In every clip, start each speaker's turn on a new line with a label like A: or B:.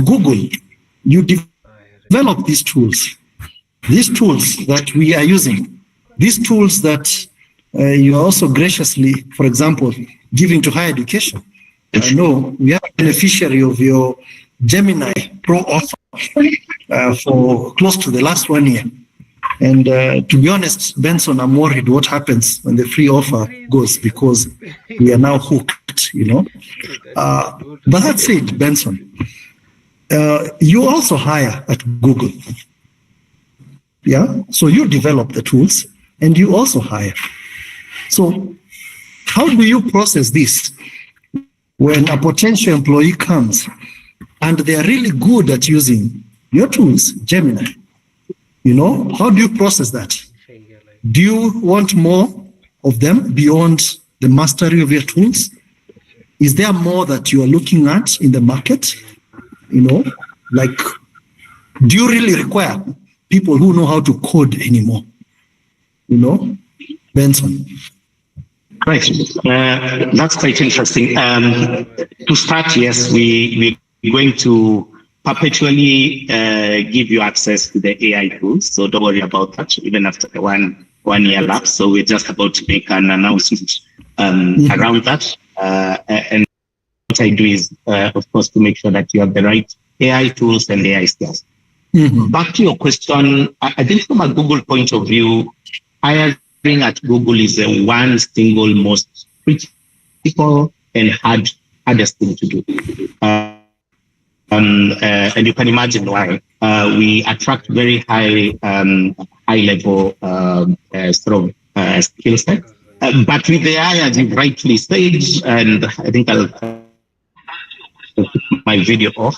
A: Google, you develop these tools that we are using, these tools that you are also graciously, for example, giving to higher education. I know we are a beneficiary of your Gemini Pro offer for close to the last 1 year. And to be honest, Benson, I'm worried what happens when the free offer goes, because we are now hooked, But that's it, Benson. You also hire at Google. Yeah, so you develop the tools and you also hire. So how do you process this when a potential employee comes and they are really good at using your tools, Gemini? How do you process that? Do you want more of them beyond the mastery of your tools? Is there more that you are looking at in the market? Like, do you really require people who know how to code anymore? Benson.
B: Right. That's quite interesting. To start, yes, we're going to perpetually give you access to the AI tools. So don't worry about that, even after the one year lapse. So we're just about to make an announcement around that. And what I do is, of course, to make sure that you have the right AI tools and AI skills. Mm-hmm. Back to your question, I think from a Google point of view, hiring at Google is the one single most critical and hardest thing to do. And you can imagine why. We attract very high level sort of skill set. But with the AI, as you rightly said, and I think I'll put my video off.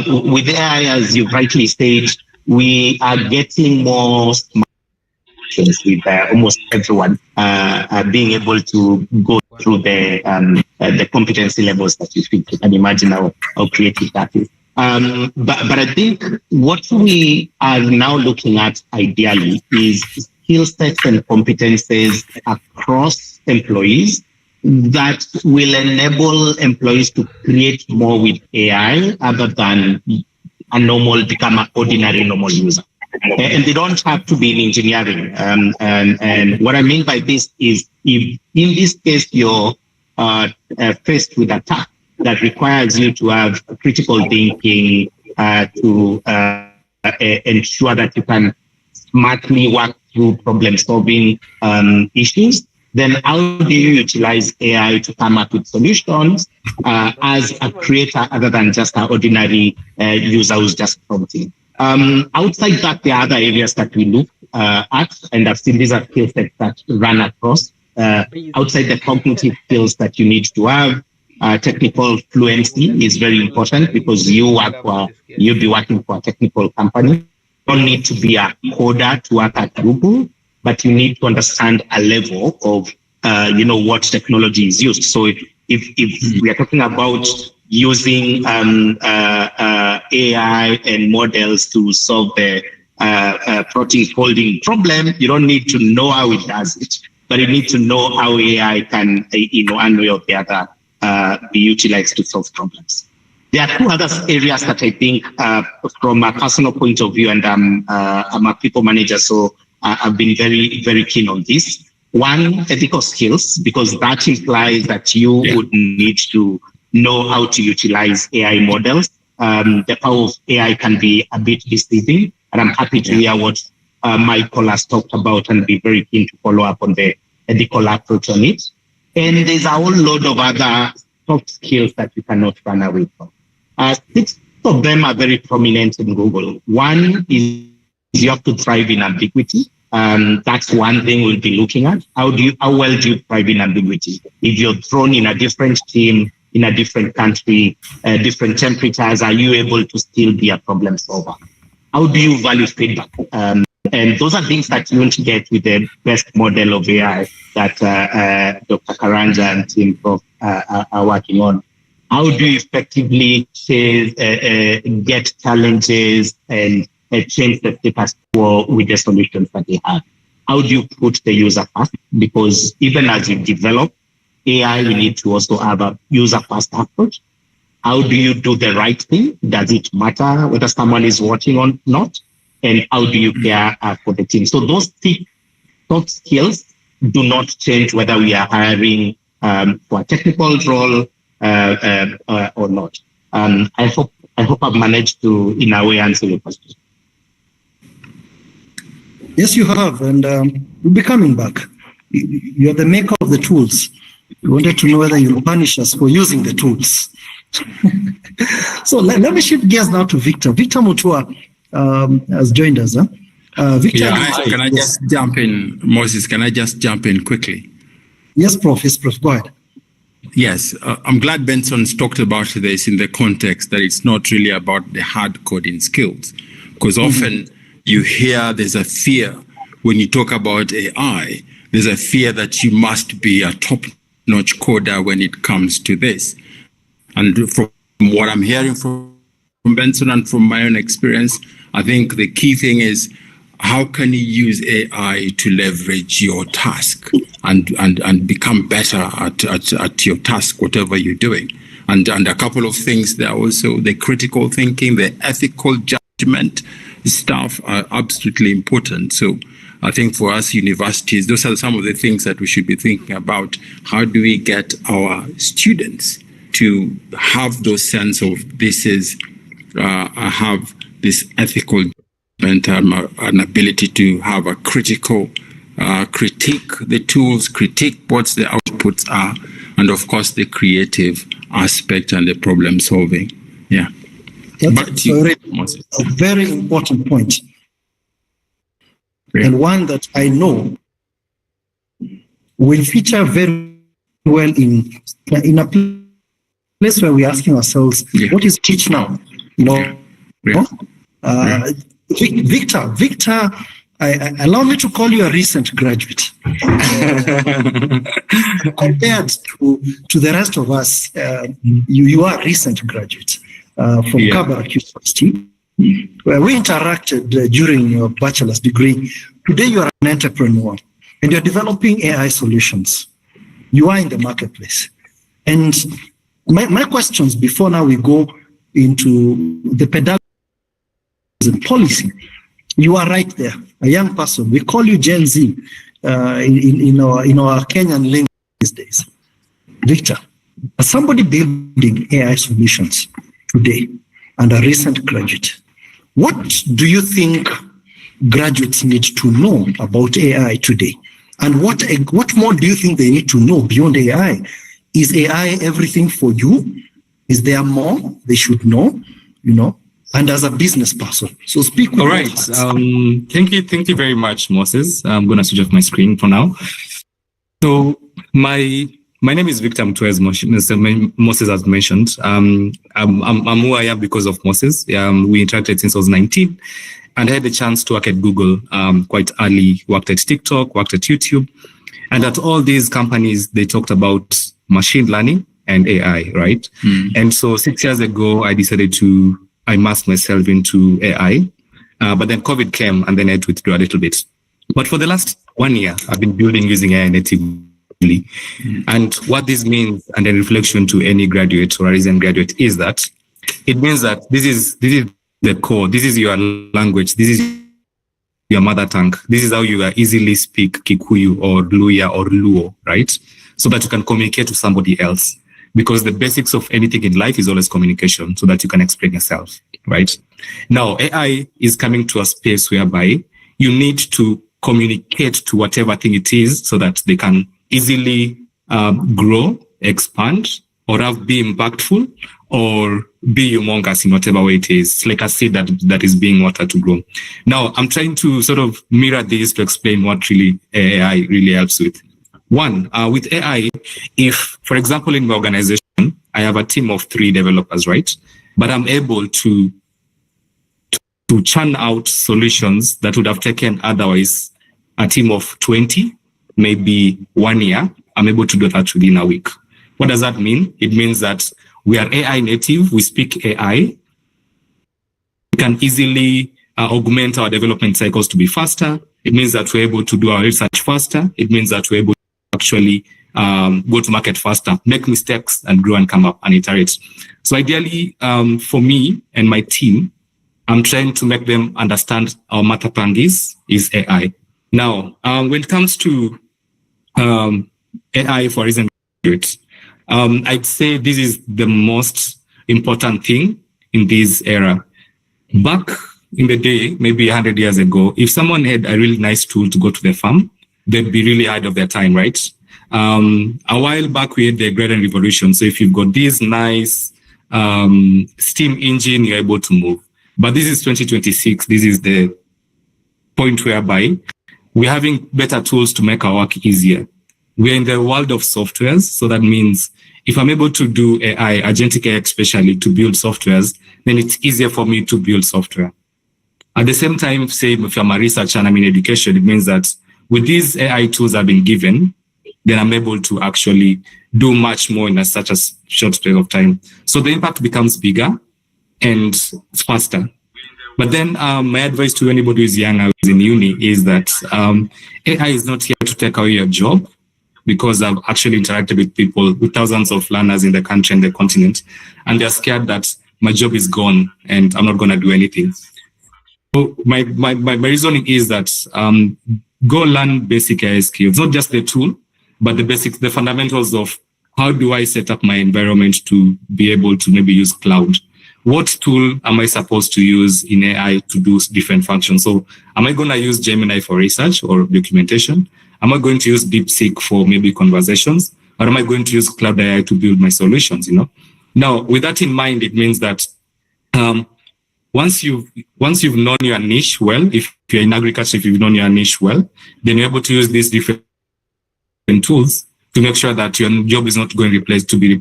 B: With the AI, as you rightly said, we are getting more smart with almost everyone being able to go through the competency levels that you think. You can imagine how creative that is. But I think what we are now looking at ideally is skill sets and competences across employees that will enable employees to create more with AI other than become an ordinary normal user. And they don't have to be in engineering. And what I mean by this is, if in this case you're faced with a task that requires you to have critical thinking to ensure that you can smartly work through problem-solving issues, then how do you utilize AI to come up with solutions as a creator other than just an ordinary user who's just prompting? Outside that, there are other areas that we look at, and I've seen these are skill sets that run across. Outside the cognitive skills that you need to have, technical fluency is very important because you'll be working for a technical company. You don't need to be a coder to work at Google, but you need to understand a level of, what technology is used. So if we are talking about using AI and models to solve the protein folding problem, you don't need to know how it does it, but you need to know how AI can, one way or the other, be utilized to solve problems. There are two other areas that I think, from a personal point of view, and I'm a people manager, so I've been very, very keen on this. One, ethical skills, because that implies that you would need to know how to utilize AI models. The power of AI can be a bit deceiving, and I'm happy to hear what Michael has talked about and be very keen to follow up on the ethical approach on it. And there's a whole load of other soft skills that you cannot run away from. 6 of them are very prominent in Google. One is you have to thrive in ambiguity. That's one thing we'll be looking at. How well do you thrive in ambiguity? If you're thrown in a different team, in a different country, different temperatures, are you able to still be a problem solver? How do you value feedback? And those are things that you won't get with the best model of AI that Dr. Karanja and Team Prof are working on. How do you effectively get challenges and change the status quo with the solutions that they have? How do you put the user first? Because even as you develop AI, we need to also have a user-first approach. how do you do the right thing? Does it matter whether someone is watching or not? And how do you care for the team? So those soft skills do not change whether we are hiring for a technical role or not. I hope I've managed to, in a way, answer your question.
A: Yes, you have, and we'll be coming back. You're the maker of the tools. We wanted to know whether you'll punish us for using the tools. So let me shift gears now to Victor. Victor Mutua has joined us. Victor,
C: can I just jump in, Moses? Can I just jump in quickly?
A: Yes, Prof. Yes, Prof. Go ahead.
C: Yes, I'm glad Benson's talked about this in the context that it's not really about the hard coding skills, because often you hear there's a fear when you talk about AI. There's a fear that you must be a top-notch coder when it comes to this. And from what I'm hearing from Benson and from my own experience, I think the key thing is how can you use AI to leverage your task and become better at your task, whatever you're doing. And a couple of things there also, the critical thinking, the ethical judgment stuff are absolutely important. So I think for us universities, those are some of the things that we should be thinking about. How do we get our students to have those sense of this is, I have this ethical and an ability to have a critical critique the tools, critique what the outputs are, and of course the creative aspect and the problem solving. Yeah.
A: That's a very important point. And one that I know will feature very well in a place where we're asking ourselves, what is teach now? Victor, allow me to call you a recent graduate. Compared to the rest of us, you are a recent graduate from Kabarak University, where we interacted during your bachelor's degree. Today you are an entrepreneur and you're developing AI solutions. You are in the marketplace. And my questions before now we go into the pedagogy and policy. You are right there, a young person. We call you Gen Z in our Kenyan language these days. Victor, as somebody building AI solutions today and a recent graduate, what do you think graduates need to know about AI today? And what more do you think they need to know beyond AI? Is AI everything for you? Is there more they should know, and as a business person? So speak with
D: All right. Thank you very much, Moses. I'm going to switch off my screen for now. So my name is Victor Mutua, as Moses has mentioned. I'm who I am because of Moses. We interacted since I was 19 and I had the chance to work at Google quite early, worked at TikTok, worked at YouTube. And at all these companies, they talked about machine learning and AI, right? And so 6 years ago, I decided to immerse myself into AI. But then COVID came and then I had to withdraw a little bit. But for the last 1 year, I've been building using AI natively. And what this means, and then reflection to any graduate or a recent graduate, is that it means that this is the core, this is your language, this is your mother tongue. This is how you easily speak Kikuyu or Luya or Luo, right? So that you can communicate to somebody else. Because the basics of anything in life is always communication, so that you can explain yourself, right? Now, AI is coming to a space whereby you need to communicate to whatever thing it is so that they can easily grow, expand, or be impactful, or be humongous in whatever way it is. It's like a seed that is being watered to grow. Now, I'm trying to sort of mirror this to explain what really AI really helps with. One, with AI, if, for example, in my organization, I have a team of 3 developers, right? But I'm able to churn out solutions that would have taken otherwise a team of 20, maybe 1 year. I'm able to do that within a week. What does that mean? It means that we are AI native. We speak AI. We can easily augment our development cycles to be faster. It means that we're able to do our research faster. It means that we're able to actually go to market faster, make mistakes and grow and come up and iterate. So ideally, for me and my team, I'm trying to make them understand our matter plan is AI. Now, when it comes to AI for recent graduates, I'd say this is the most important thing in this era. Back in the day, maybe 100 years ago, if someone had a really nice tool to go to the farm, they'd be really ahead of their time, right? A while back, we had the agrarian revolution. So if you've got this nice steam engine, you're able to move. But this is 2026. This is the point whereby we're having better tools to make our work easier. We're in the world of softwares. So that means if I'm able to do AI, agentic AI especially, to build softwares, then it's easier for me to build software. At the same time, say if I'm a researcher and I'm in education, it means that with these AI tools I've been given, then I'm able to actually do much more in such a short period of time. So the impact becomes bigger and faster. But then my advice to anybody who's young or is in uni is that AI is not here to take away your job, because I've actually interacted with people, with thousands of learners in the country and the continent, and they're scared that my job is gone and I'm not going to do anything. So my reasoning is that go learn basic AI skills, not just the tool, but the basics, the fundamentals of how do I set up my environment to be able to maybe use cloud? What tool am I supposed to use in AI to do different functions? So am I going to use Gemini for research or documentation? Am I going to use DeepSeek for maybe conversations? Or am I going to use Cloud AI to build my solutions, Now, with that in mind, it means that once you've known your niche well, if you're in agriculture, if you've known your niche well, then you're able to use these different tools to make sure that your job is not going to be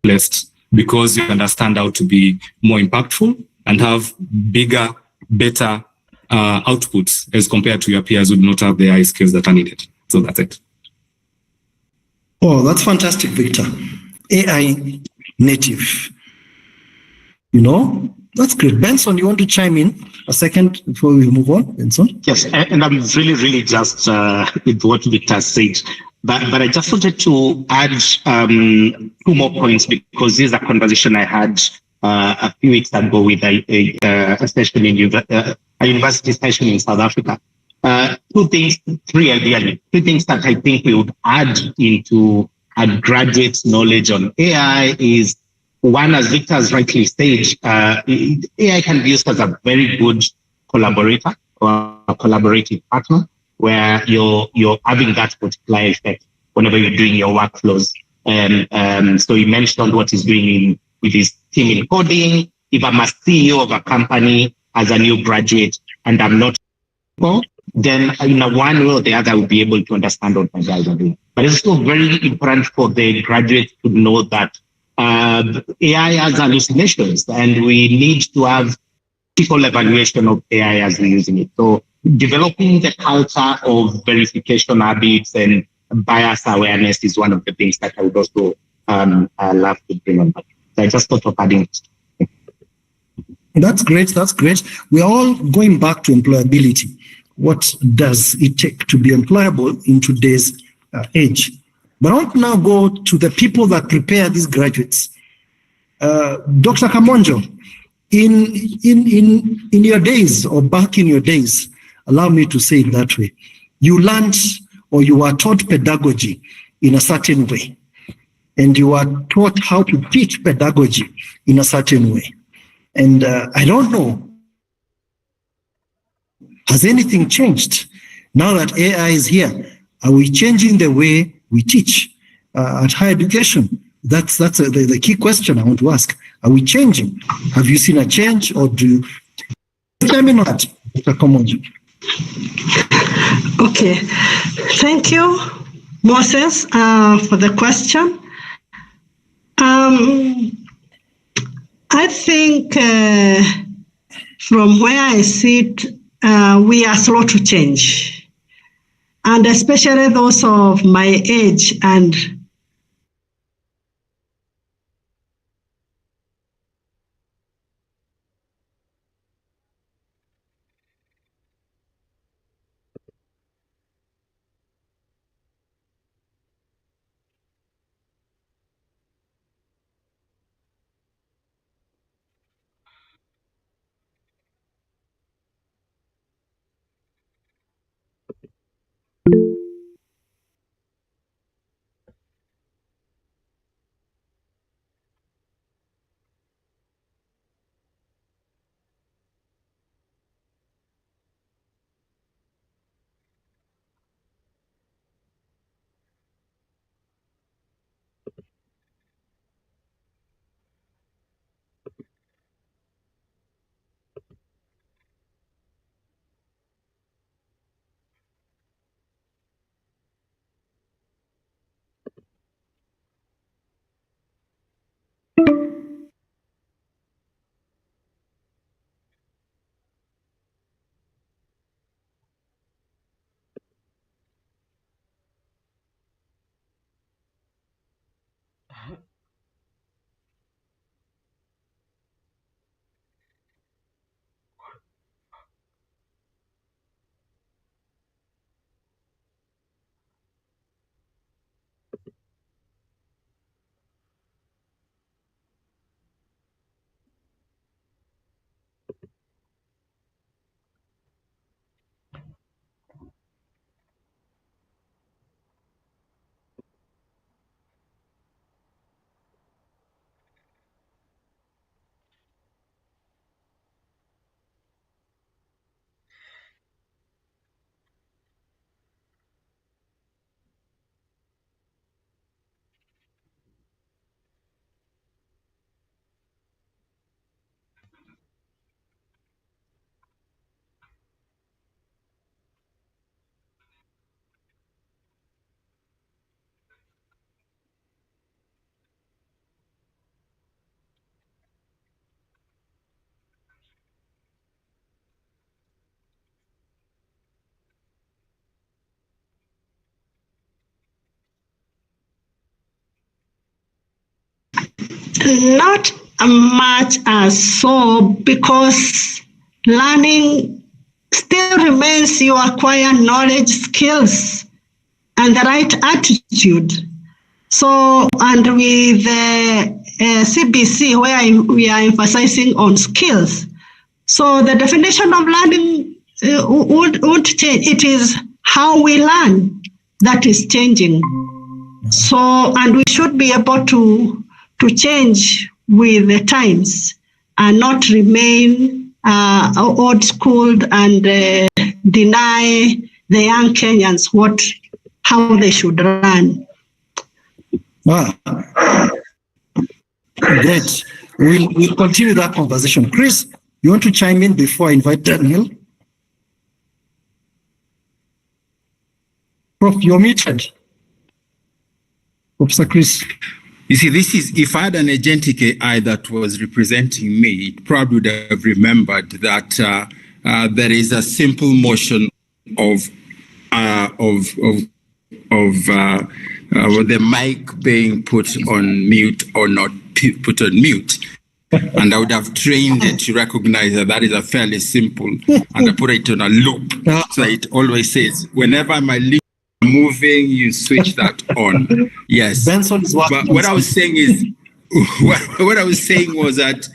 D: replaced, because you understand how to be more impactful and have bigger, better outputs as compared to your peers who do not have the AI skills that are needed. So that's it.
A: Oh, that's fantastic, Victor. AI native. That's great. Benson, you want to chime in a second before we move on, Benson?
B: Yes, and I'm really just with what Victor said. But I just wanted to add 2 more points, because this is a conversation I had a few weeks ago with a university session in South Africa. 3 things that I think we would add into a graduate's knowledge on AI is, one, as Victor has rightly said, AI can be used as a very good collaborator or a collaborative partner, where you're having that multiplier effect whenever you're doing your workflows. And so he mentioned what he's doing with his team in coding. If I'm a CEO of a company as a new graduate and I'm not, then in one way or the other, I will be able to understand what my guys are doing. But it's also very important for the graduate to know that AI has hallucinations, and we need to have critical evaluation of AI as we're using it. So developing the culture of verification habits and bias awareness is one of the things that I would also love to bring on. So I just thought of adding.
A: That's great. We're all going back to employability. What does it take to be employable in today's age? But I want to now go to the people that prepare these graduates. Dr. Kamonjo, in your days, or back in your days, allow me to say it that way, you learned or you were taught pedagogy in a certain way, and you are taught how to teach pedagogy in a certain way. And I don't know, has anything changed now that AI is here? Are we changing the way we teach at higher education? That's the key question I want to ask. Are we changing? Have you seen a change, or do you tell me not, Dr. Kamonjo?
E: Okay, thank you, Moses, for the question. I think from where I sit, we are slow to change, and especially those of my age and Not much as so, because learning still remains you acquire knowledge, skills, and the right attitude. So, and with the CBC, where we are emphasizing on skills, so the definition of learning would change. It is how we learn that is changing. So, and we should be able to change with the times and not remain old schooled and deny the young Kenyans how they should run.
A: Wow. Great. We'll continue that conversation. Chris, you want to chime in before I invite Daniel? Prof, you're muted. Professor Chris.
C: You see, this is, if I had an agentic AI that was representing me, it probably would have remembered that there is a simple motion of the mic being put on mute or not put on mute. And I would have trained it to recognize that is a fairly simple, and I put it on a loop. So it always says, whenever my lips are moving, you switch that on. Yes.
A: Benson is
C: but what I was saying is, what I was saying was that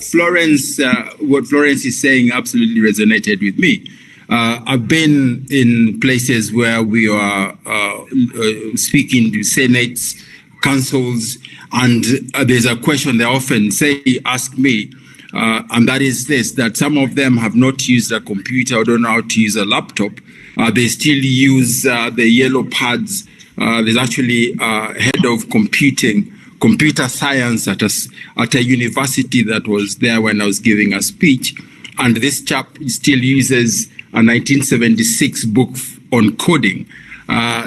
C: Florence, what Florence is saying absolutely resonated with me. I've been in places where we are speaking to senates, councils, and there's a question they often ask me, and that is this, that some of them have not used a computer or don't know how to use a laptop. They still use the yellow pads. There's actually a head of computer science at a university that was there when I was giving a speech. And this chap still uses a 1976 book on coding.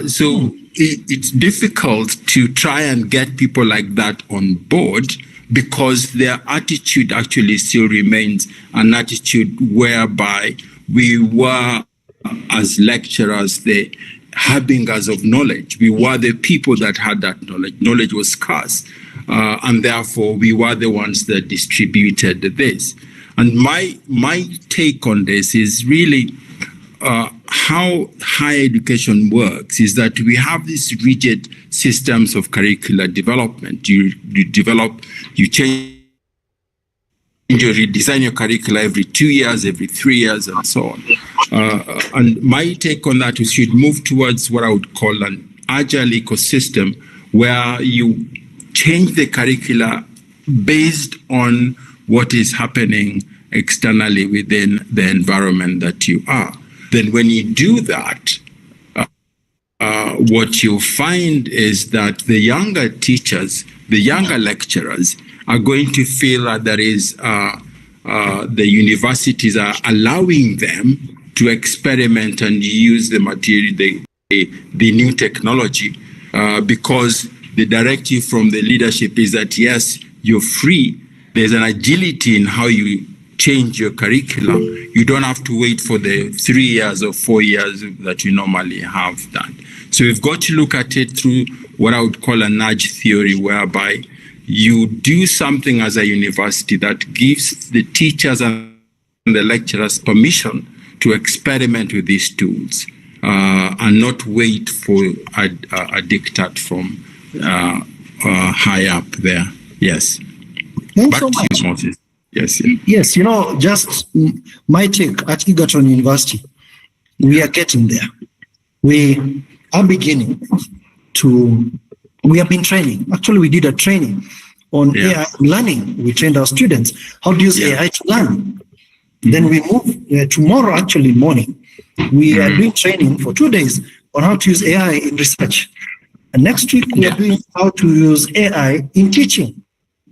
C: So it's difficult to try and get people like that on board, because their attitude actually still remains an attitude whereby we were, as lecturers, the harbingers of knowledge. We were the people that had that knowledge. Knowledge was scarce, and therefore we were the ones that distributed this. And my take on this is really how higher education works is that we have these rigid systems of curricular development. You develop, you change, you redesign your curricula every 2 years, every 3 years, and so on. And my take on that is we should move towards what I would call an agile ecosystem where you change the curricula based on what is happening externally within the environment that you are. Then when you do that, what you find is that the younger teachers, the younger lecturers are going to feel that there is the universities are allowing them to experiment and use the material, the new technology, because the directive from the leadership is that, yes, you're free. There's an agility in how you change your curriculum. You don't have to wait for the 3 years or 4 years that you normally have done. So we've got to look at it through what I would call a nudge theory, whereby you do something as a university that gives the teachers and the lecturers permission to experiment with these tools and not wait for a diktat from high up there. Yes.
A: Thanks
C: Back
A: so
C: to
A: much.
C: you, Moses. Yes. Yeah.
A: Yes, just my take at Egerton University, we are getting there. We are beginning to, we have been training. Actually, we did a training on AI learning. We trained our students how to use AI to learn. Then we move tomorrow, actually morning, we are doing training for 2 days on how to use AI in research. And next week, we are doing how to use AI in teaching.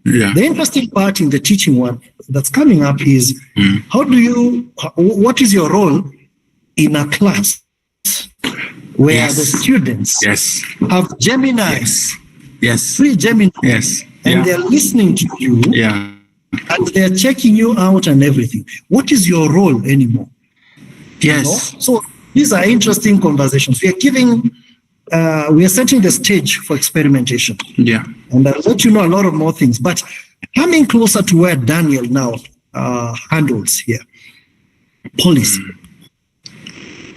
C: Yeah.
A: The interesting part in the teaching one that's coming up is what is your role in a class where the students have Gemini, free Gemini, and they're listening to you, and they're checking you out and everything. What is your role anymore?
C: Yes.
A: You know? So these are interesting conversations. We are giving, we are setting the stage for experimentation.
C: Yeah.
A: And I'll let you know a lot of more things. But coming closer to where Daniel now handles here, policy.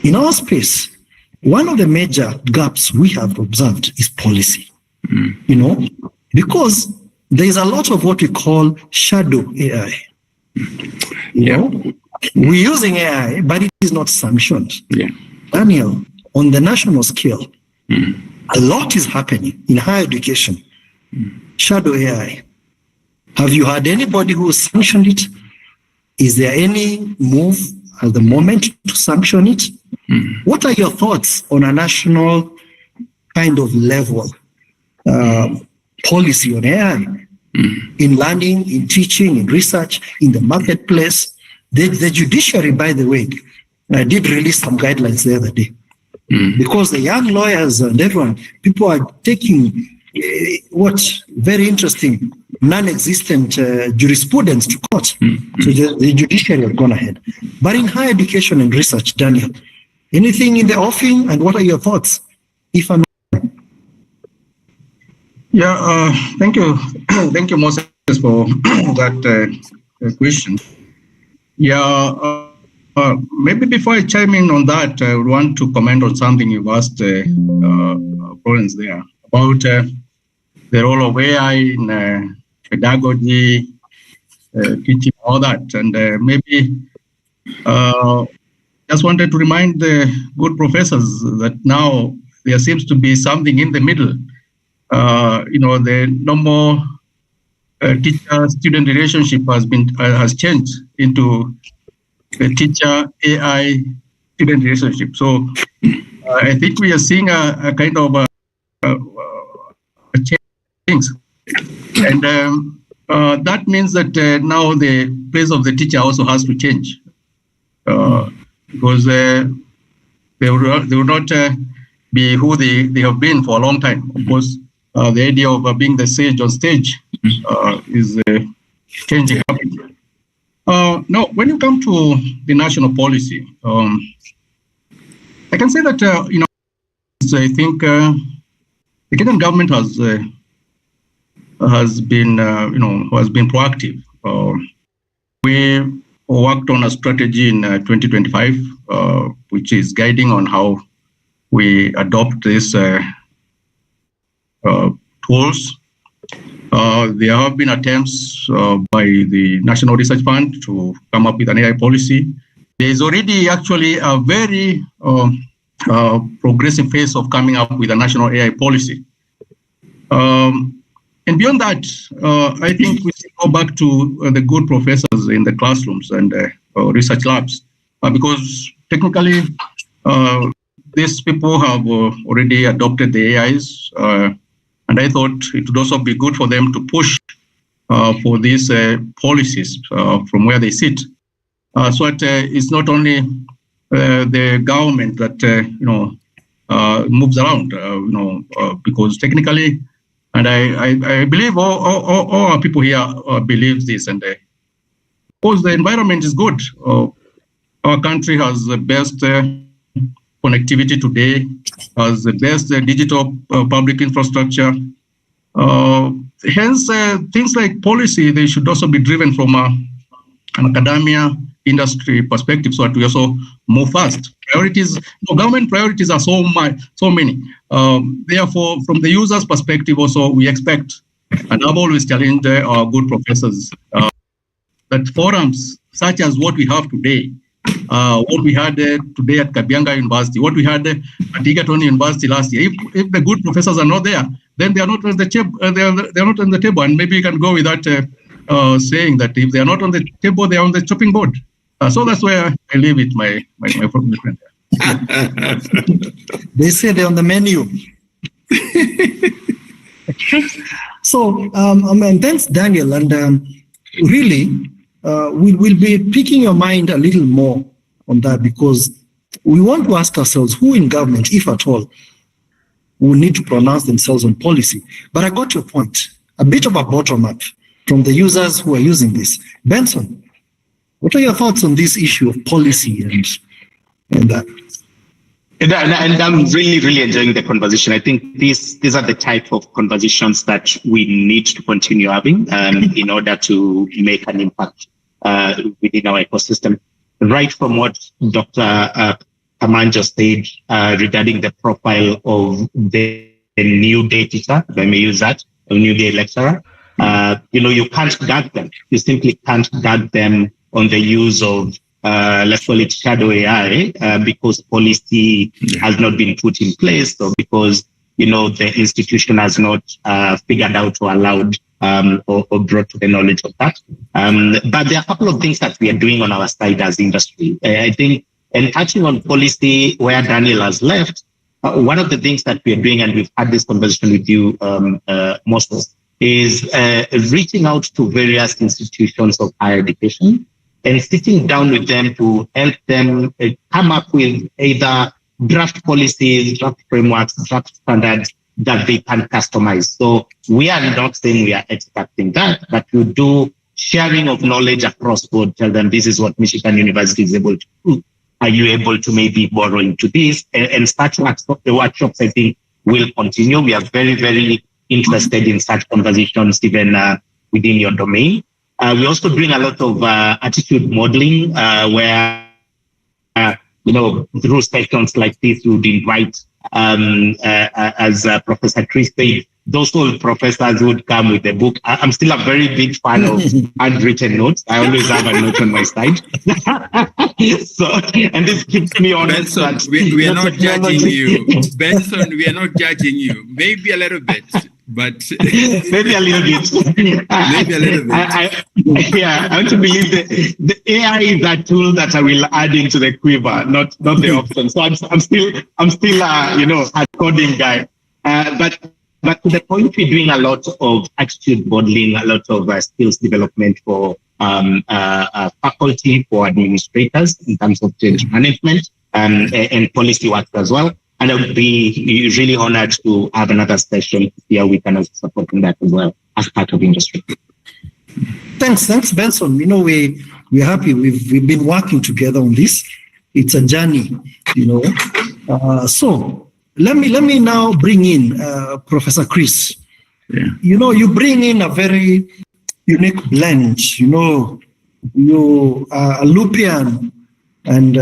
A: In our space, one of the major gaps we have observed is policy. You know, because there is a lot of what we call shadow AI. You know, we're using AI, but it is not sanctioned. Daniel, on the national scale, a lot is happening in higher education. Shadow AI. Have you had anybody who sanctioned it? Is there any move at the moment to sanction it? What are your thoughts on a national kind of level policy on AI in learning, in teaching, in research, in the marketplace? The judiciary, by the way, did release some guidelines the other day. Because the young lawyers and everyone, people are taking very interesting, non-existent jurisprudence to court. So the judiciary have gone ahead. But in higher education and research, Daniel, anything in the offing, and what are your thoughts? If I'm
F: thank you. Thank you, Moses, for that question. Maybe before I chime in on that, I would want to comment on something you've asked Florence there about the role of AI in pedagogy, teaching, all that. And maybe just wanted to remind the good professors that now there seems to be something in the middle. The normal teacher-student relationship has changed into the teacher-AI student relationship. So I think we are seeing a kind of a change, and that means that now the place of the teacher also has to change, because they will not be who they have been for a long time. Of course, the idea of being the sage on stage is changing. Now, when you come to the national policy, I can say that I think the Kenyan government has been proactive. We worked on a strategy in 2025, which is guiding on how we adopt these tools. There have been attempts by the National Research Fund to come up with an AI policy. there is already actually a very progressive phase of coming up with a national AI policy. And beyond that, I think we should go back to the good professors in the classrooms and research labs, because technically these people have already adopted the AIs, and I thought it would also be good for them to push for these policies from where they sit, so that it's not only the government that moves around, because technically. And I believe all our people here believe this. And of course, the environment is good. Our country has the best connectivity today, has the best digital public infrastructure. Hence, things like policy, they should also be driven from an academia industry perspective, so that we also move fast. Priorities, government priorities are so many. Therefore, from the user's perspective, also we expect, and I've always challenged our good professors, that forums such as what we have today, what we had today at Kabianga University, what we had at Egerton University last year. If the good professors are not there, then they are not on the they're not on the table, and maybe you can go with that saying that if they are not on the table, they are on the chopping board. So that's where I leave it, my friend.
A: They say they're on the menu. So, thanks, Daniel. And really, we'll be picking your mind a little more on that, because we want to ask ourselves who in government, if at all, will need to pronounce themselves on policy. But I got your point. A bit of a bottom up from the users who are using this. Benson, what are your thoughts on this issue of policy and that?
B: And I'm really enjoying the conversation. I think these are the type of conversations that we need to continue having in order to make an impact within our ecosystem. Right from what Dr. Kaman just said regarding the profile of the new day teacher, if I may use that, a new day lecturer, you can't guard them. You simply can't guard them on the use of let's call it shadow AI, because policy has not been put in place, or because the institution has not figured out or allowed or brought to the knowledge of that. But there are a couple of things that we are doing on our side as industry. I think, and touching on policy where Daniel has left, one of the things that we are doing, and we've had this conversation with you, Moses, is reaching out to various institutions of higher education and sitting down with them to help them come up with either draft policies, draft frameworks, draft standards that they can customize. So we are not saying we are expecting that, but we do sharing of knowledge across board, tell them this is what Michigan University is able to do. Are you able to maybe borrow into this? And such workshops, I think, will continue. We are very interested in such conversations, even within your domain. We also doing a lot of attitude modeling, where, through sessions like this, we would invite, as Professor Chris said, those old professors would come with a book. I'm still a very big fan of handwritten notes. I always have a note on my side. So, and this keeps me honest.
C: Benson, we are not judging you. Benson, we are not judging you. Maybe a little bit, but
B: maybe a little bit.
C: Maybe a little bit.
B: I want to believe the AI is a tool that I will add into the quiver, not the option. So I'm still a coding guy. But to the point, we're doing a lot of attitude modeling, a lot of skills development for faculty, for administrators in terms of change management and policy work as well. And I would be really honored to have another session here we can also support in that as well as part of industry.
A: Thanks, Benson. We're happy. We've been working together on this. It's a journey, So let me now bring in Professor Chris.
C: Yeah.
A: You bring in a very unique blend. You are a Lupian, and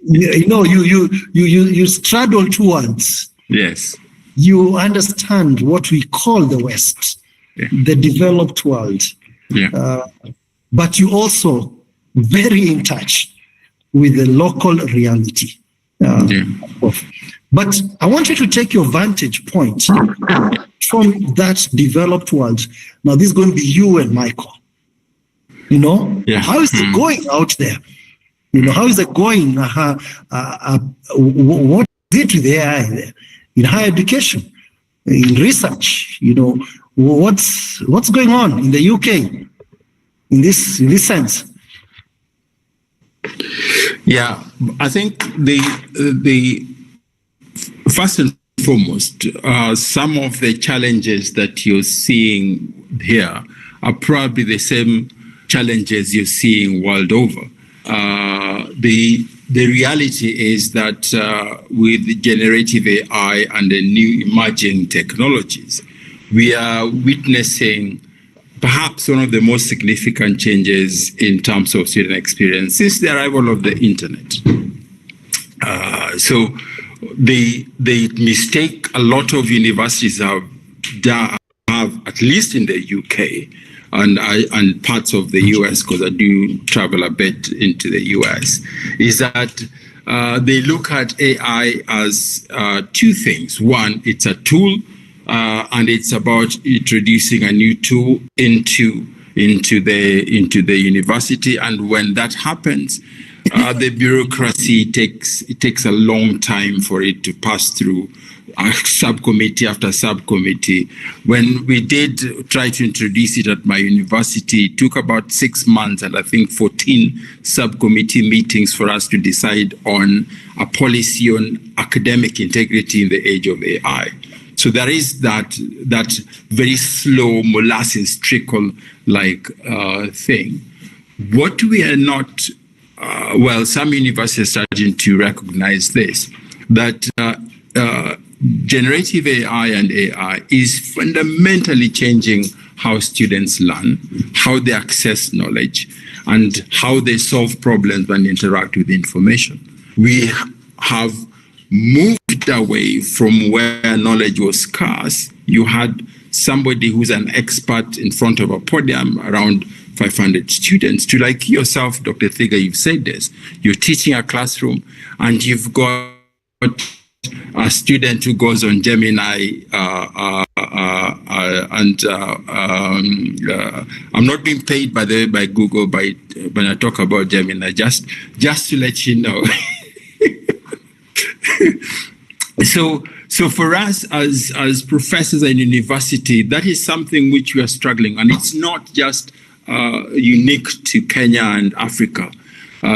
A: you straddle two worlds.
C: Yes.
A: You understand what we call the West, the developed world.
C: Yeah.
A: but you also very in touch with the local reality. But I want you to take your vantage point from that developed world. Now, this is going to be you and Michael. How is it going out there? How is it going? What is it with AI there? In higher education, in research, what's going on in the UK in this sense?
C: Yeah, I think the first and foremost, some of the challenges that you're seeing here are probably the same challenges you're seeing world over. The reality is that with generative AI and the new emerging technologies, we are witnessing perhaps one of the most significant changes in terms of student experience since the arrival of the internet. So the mistake a lot of universities have, at least in the UK and parts of the US, because I do travel a bit into the US, is that they look at AI as two things. One, it's a tool, and it's about introducing a new tool into the university. And when that happens, the bureaucracy takes a long time for it to pass through subcommittee after subcommittee. When we did try to introduce it at my university, it took about 6 months and I think 14 subcommittee meetings for us to decide on a policy on academic integrity in the age of AI. So there is that very slow molasses trickle-like thing. What we are not, some universities are starting to recognize this, that generative AI and AI is fundamentally changing how students learn, how they access knowledge, and how they solve problems and interact with information. We have moved away from where knowledge was scarce. You had somebody who's an expert in front of a podium around 500 students, to like yourself, Dr. Thiga, you've said this. You're teaching a classroom and you've got a student who goes on Gemini, and I'm not being paid by Google when I talk about Gemini, just to let you know. So for us as professors in university, that is something which we are struggling, and it's not just unique to Kenya and Africa.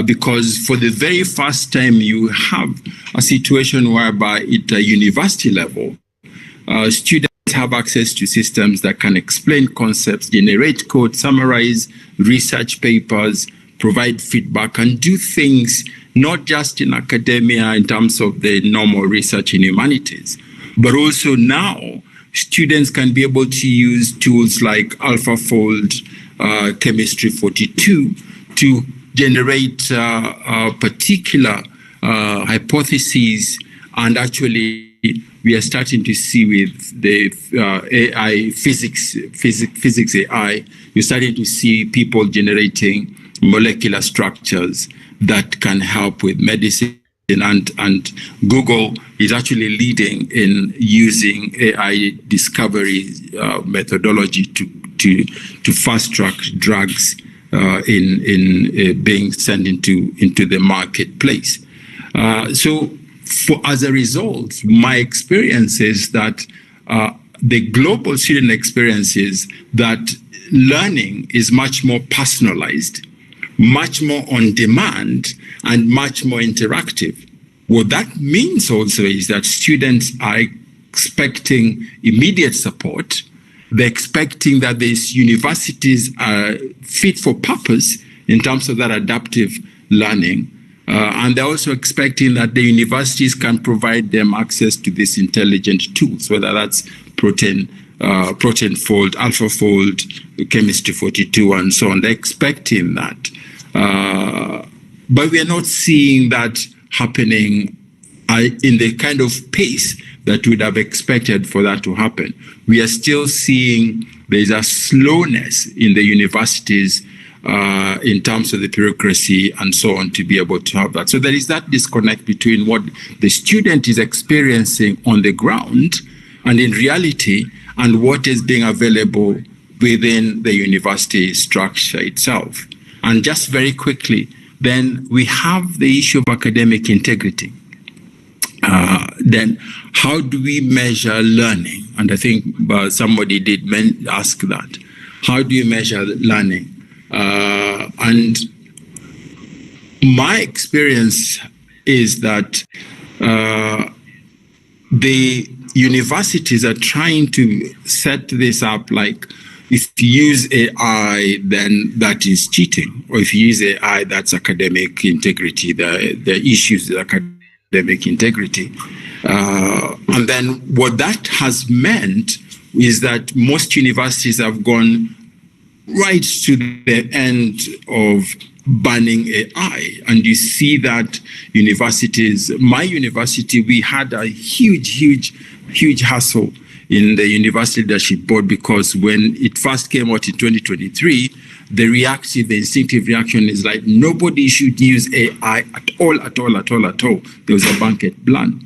C: Because for the very first time, you have a situation whereby at a university level, students have access to systems that can explain concepts, generate code, summarize research papers, provide feedback, and do things not just in academia in terms of the normal research in humanities, but also now students can be able to use tools like AlphaFold, Chemistry 42 to generate particular hypotheses. And actually, we are starting to see with the AI, physics AI, you're starting to see people generating molecular structures that can help with medicine. And Google is actually leading in using AI discovery methodology to fast track drugs in being sent into the marketplace. So as a result, my experience is that the global student experience is that learning is much more personalized, much more on demand, and much more interactive. What that means also is that students are expecting immediate support. They're expecting that these universities are fit for purpose in terms of that adaptive learning. And they're also expecting that the universities can provide them access to these intelligent tools, whether that's Protein Fold, AlphaFold, Chemistry 42, and so on. They're expecting that. But we are not seeing that happening in the kind of pace that we would have expected for that to happen. We are still seeing there's a slowness in the universities in terms of the bureaucracy and so on to be able to have that. So there is that disconnect between what the student is experiencing on the ground and in reality and what is being available within the university structure itself. And just very quickly, then we have the issue of academic integrity. Then how do we measure learning? And I think somebody did ask that. How do you measure learning? And my experience is that the universities are trying to set this up like, if you use AI, then that is cheating. Or if you use AI, that's academic integrity. The issues with academic integrity. And then what that has meant is that most universities have gone right to the end of banning AI. And you see that universities, my university, we had a huge hassle in the University Leadership Board, because when it first came out in 2023, the instinctive reaction is like, nobody should use AI at all. There was a blanket ban.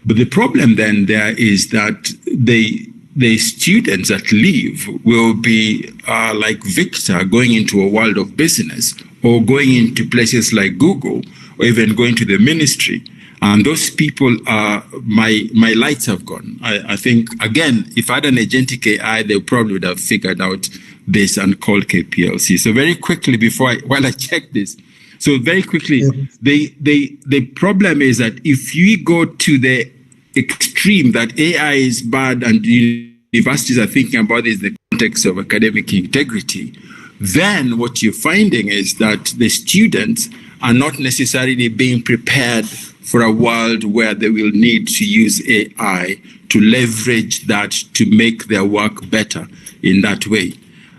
C: But the problem then there is that the students that leave will be like Victor, going into a world of business, or going into places like Google, or even going to the ministry. And those people are, my lights have gone. I think, again, if I had an agentic AI, they probably would have figured out this and called KPLC. So very quickly, while I check this, so very quickly, the problem is that if you go to the extreme that AI is bad and universities are thinking about is the context of academic integrity, then what you're finding is that the students are not necessarily being prepared for a world where they will need to use AI to leverage that to make their work better in that way.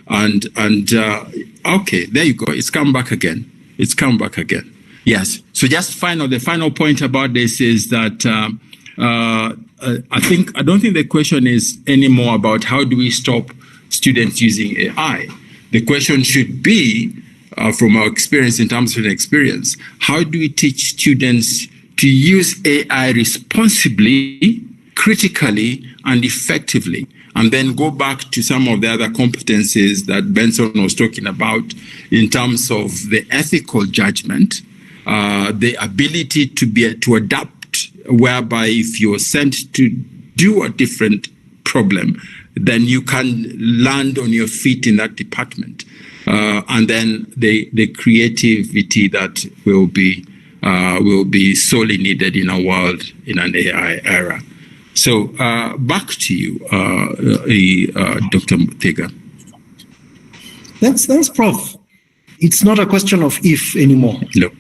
C: And okay, there you go. It's come back again. Yes. So just the final point about this is that I don't think the question is anymore about how do we stop students using AI. The question should be, from our experience, in terms of experience, how do we teach students to use AI responsibly, critically, and effectively, and then go back to some of the other competencies that Benson was talking about in terms of the ethical judgment, the ability to adapt, whereby if you're sent to do a different problem, then you can land on your feet in that department, and then the creativity that will be sorely needed in a world in an AI era. So back to you, Dr. Muthiga.
A: Thanks, Prof. It's not a question of if anymore.
C: No.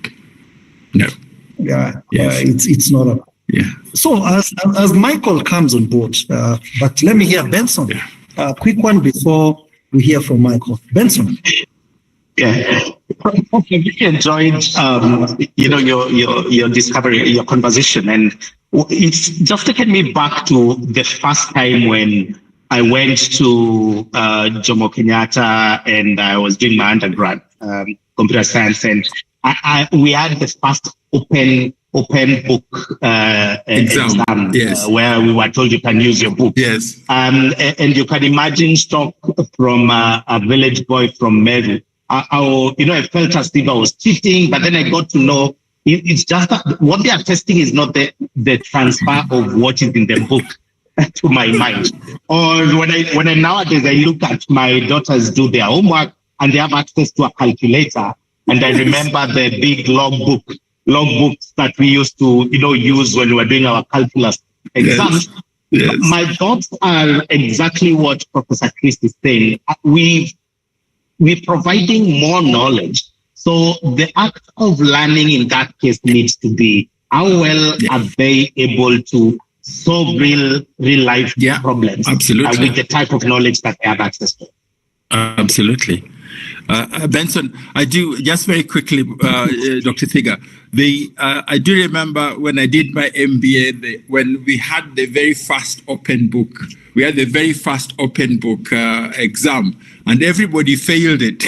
A: Yeah,
C: yes.
A: It's not a.
C: Yeah.
A: So as Michael comes on board, but let me hear Benson.
C: Yeah.
A: Quick one before we hear from Michael. Benson.
B: Yeah, I really enjoyed your discovery, your conversation, and it's just taken me back to the first time when I went to Jomo Kenyatta and I was doing my undergrad, computer science, and we had the first open book exam,
C: yes.
B: Where we were told you can use your book.
C: Yes.
B: And you can imagine stock from a village boy from Meru. I felt as if I was cheating, but then I got to know it's just that what they are testing is not the transfer of what is in the book to my mind. Or when I nowadays I look at my daughters do their homework and they have access to a calculator, and I remember the big logbooks that we used to use when we were doing our calculus exams.
C: Yes.
B: My thoughts are exactly what Professor Chris is saying. We're providing more knowledge. So the act of learning in that case needs to be, how well are they able to solve real life problems?
C: Absolutely.
B: With the type of knowledge that they have access to.
C: Absolutely. Benson, I do, just very quickly, Dr. Thiga, I do remember when I did my MBA, when we had the very first open book, exam, and everybody failed it.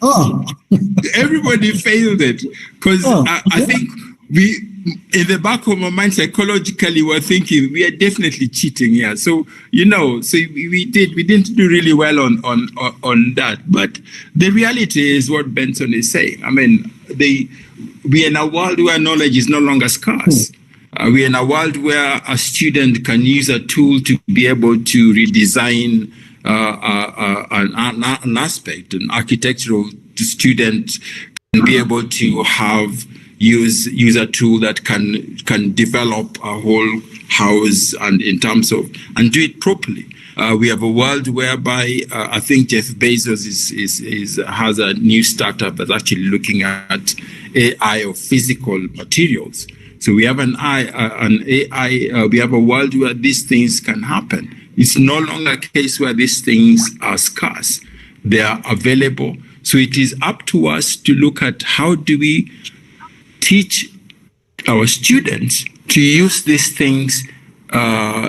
A: Oh,
C: Everybody failed it because I think we, in the back of our mind, psychologically, we're thinking we are definitely cheating here. So so we didn't do really well on that. But the reality is what Benson is saying. I mean, we are in a world where knowledge is no longer scarce. We're in a world where a student can use a tool to be able to redesign an aspect, an architectural student can be able to use a tool that can develop a whole house and do it properly. We have a world whereby I think Jeff Bezos has a new startup that's actually looking at AI of physical materials. So we have an AI. We have a world where these things can happen. It's no longer a case where these things are scarce. They are available. So it is up to us to look at how do we teach our students to use these things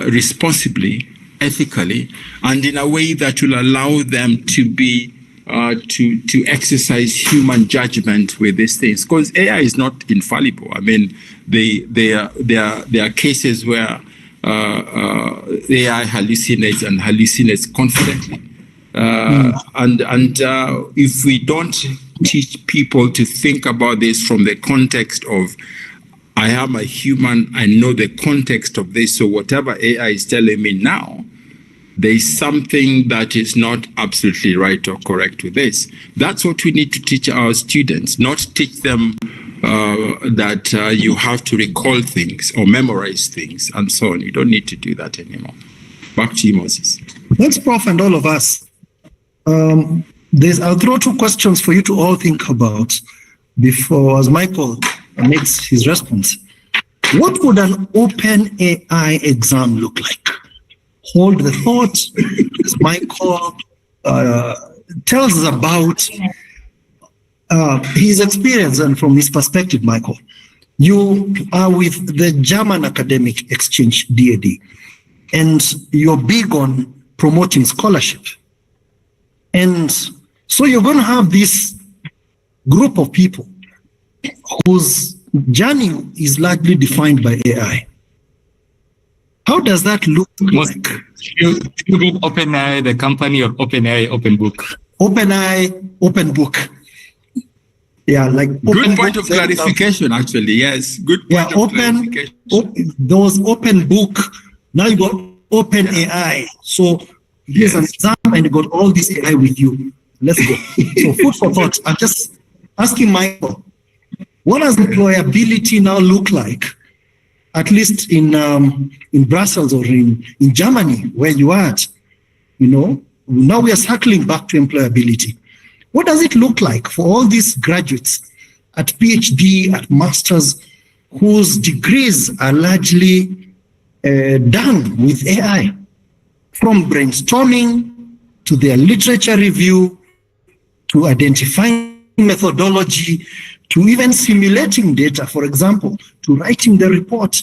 C: responsibly, ethically, and in a way that will allow them to be to exercise human judgment with these things. Because AI is not infallible. I mean, there are cases where AI hallucinates confidently. And if we don't teach people to think about this from the context of, I am a human, I know the context of this, so whatever AI is telling me now, there is something that is not absolutely right or correct with this. That's what we need to teach our students, not teach them that you have to recall things or memorize things and so on. You don't need to do that anymore. Back to you, Moses.
A: Thanks, Prof, and all of us. I'll throw two questions for you to all think about before, as Michael makes his response. What would an open AI exam look like? Hold the thought, as Michael tells us about his experience and from his perspective, Michael. You are with the German Academic Exchange, DAD, and you're big on promoting scholarship. And so you're going to have this group of people whose journey is largely defined by AI. How does that look like?
D: You mean OpenAI, the company, or OpenAI, Open Book?
A: OpenAI, Open Book. Yeah, like
C: good point of clarification, actually. Yes, good point of clarification.
A: Those Open Book. Now you got OpenAI. So here's an exam, and you got all this AI with you. Let's go. So food for thought. I'm just asking Michael, what does employability now look like? At least in Brussels or in Germany, where you are at, now we are circling back to employability. What does it look like for all these graduates at PhD, at masters, whose degrees are largely done with AI? From brainstorming to their literature review, to identifying methodology, to even simulating data, for example, to writing the report.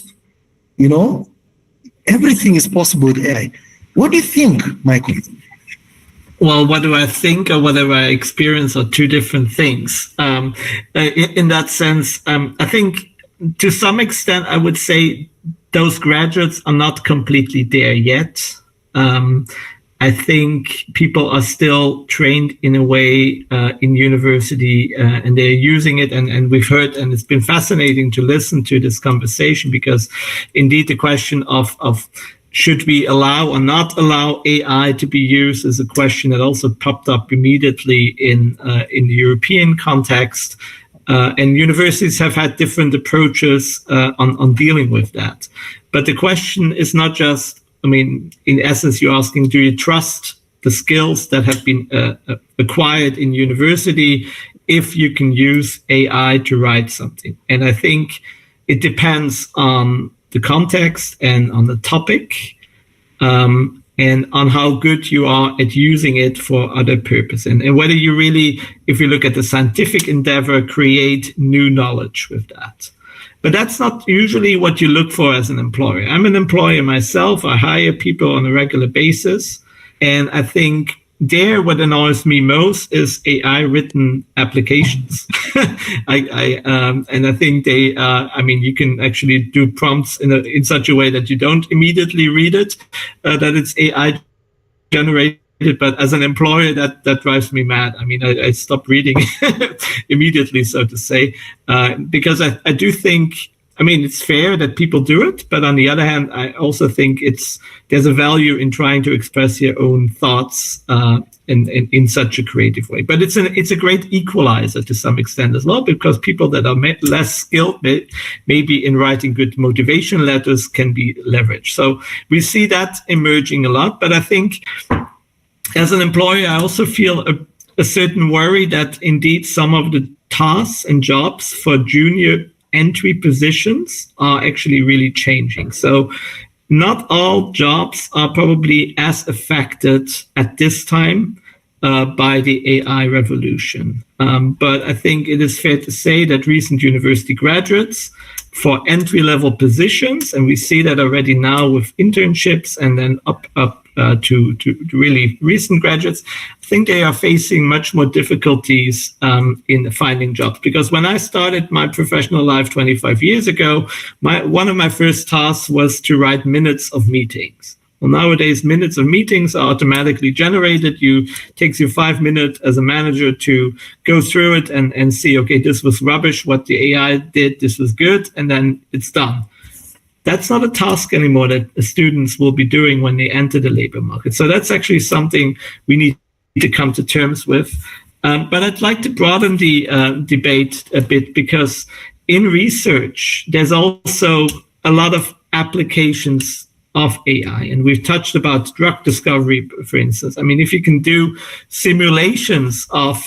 A: Everything is possible with AI. What do you think, Michael?
G: Well, what do I think or what do I experience are two different things. In that sense, I think to some extent, I would say those graduates are not completely there yet. I think people are still trained in a way in university and they're using it. And we've heard, and it's been fascinating to listen to this conversation, because indeed the question of should we allow or not allow AI to be used is a question that also popped up immediately in the European context. And universities have had different approaches on dealing with that. But the question is not just, in essence, you're asking, do you trust the skills that have been acquired in university if you can use AI to write something? And I think it depends on the context and on the topic, and on how good you are at using it for other purpose. And whether you really, if you look at the scientific endeavor, create new knowledge with that. But that's not usually what you look for as an employer. I'm an employer myself. I hire people on a regular basis. And I think what annoys me most is AI written applications. And I think you can actually do prompts in such a way that you don't immediately read it, that it's AI generated. But as an employer, that drives me mad. I mean, I stop reading immediately, so to say, because I do think, it's fair that people do it. But on the other hand, I also think there's a value in trying to express your own thoughts in such a creative way. But it's a great equalizer to some extent as well, because people that are less skilled, maybe in writing good motivation letters, can be leveraged. So we see that emerging a lot. But I think, as an employer, I also feel a certain worry that indeed some of the tasks and jobs for junior entry positions are actually really changing. So not all jobs are probably as affected at this time by the AI revolution. But I think it is fair to say that recent university graduates for entry-level positions, and we see that already now with internships and then up to really recent graduates, I think they are facing much more difficulties in finding jobs. Because when I started my professional life 25 years ago, one of my first tasks was to write minutes of meetings. Well, nowadays, minutes of meetings are automatically generated. Takes you 5 minutes as a manager to go through it and see, okay, this was rubbish, what the AI did, this was good, and then it's done. That's not a task anymore that students will be doing when they enter the labor market. So that's actually something we need to come to terms with. But I'd like to broaden the debate a bit, because in research, there's also a lot of applications of AI. And we've touched about drug discovery, for instance. If you can do simulations of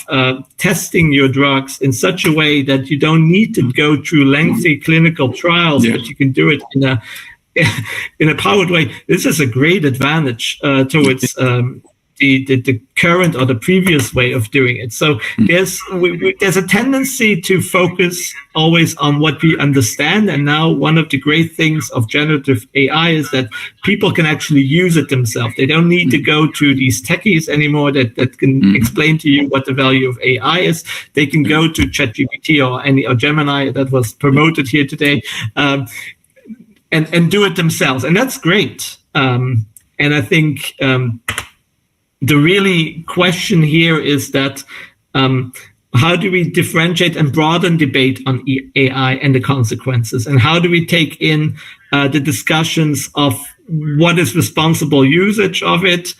G: testing your drugs in such a way that you don't need to go through lengthy clinical trials, but you can do it in a powered way, this is a great advantage towards the current or the previous way of doing it. So there's a tendency to focus always on what we understand. And now one of the great things of generative AI is that people can actually use it themselves. They don't need to go to these techies anymore that can explain to you what the value of AI is. They can go to ChatGPT or Gemini that was promoted here today and do it themselves. And that's great. And I think the really question here is that how do we differentiate and broaden debate on AI and the consequences? And how do we take in the discussions of what is responsible usage of it,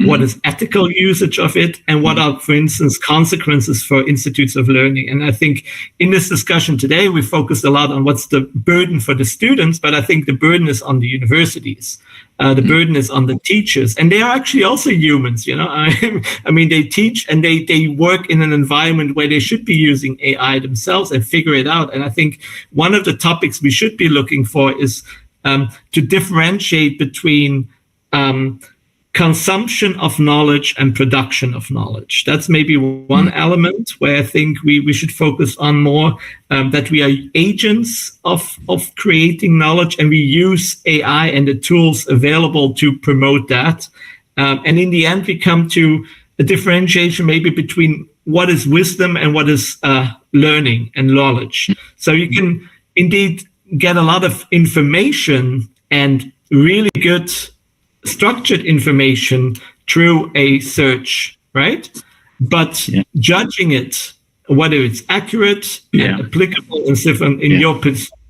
G: what is ethical usage of it, and what are, for instance, consequences for institutes of learning? And I think in this discussion today, we focused a lot on what's the burden for the students, but I think the burden is on the universities. The burden is on the teachers, and they are actually also humans, they teach and they work in an environment where they should be using AI themselves and figure it out. And I think one of the topics we should be looking for is to differentiate between consumption of knowledge and production of knowledge. That's maybe one element where I think we should focus on more, that we are agents of creating knowledge, and we use AI and the tools available to promote that. And in the end, we come to a differentiation maybe between what is wisdom and what is learning and knowledge. So you can indeed get a lot of information and really good structured information through a search, right? But judging it, whether it's accurate and applicable in your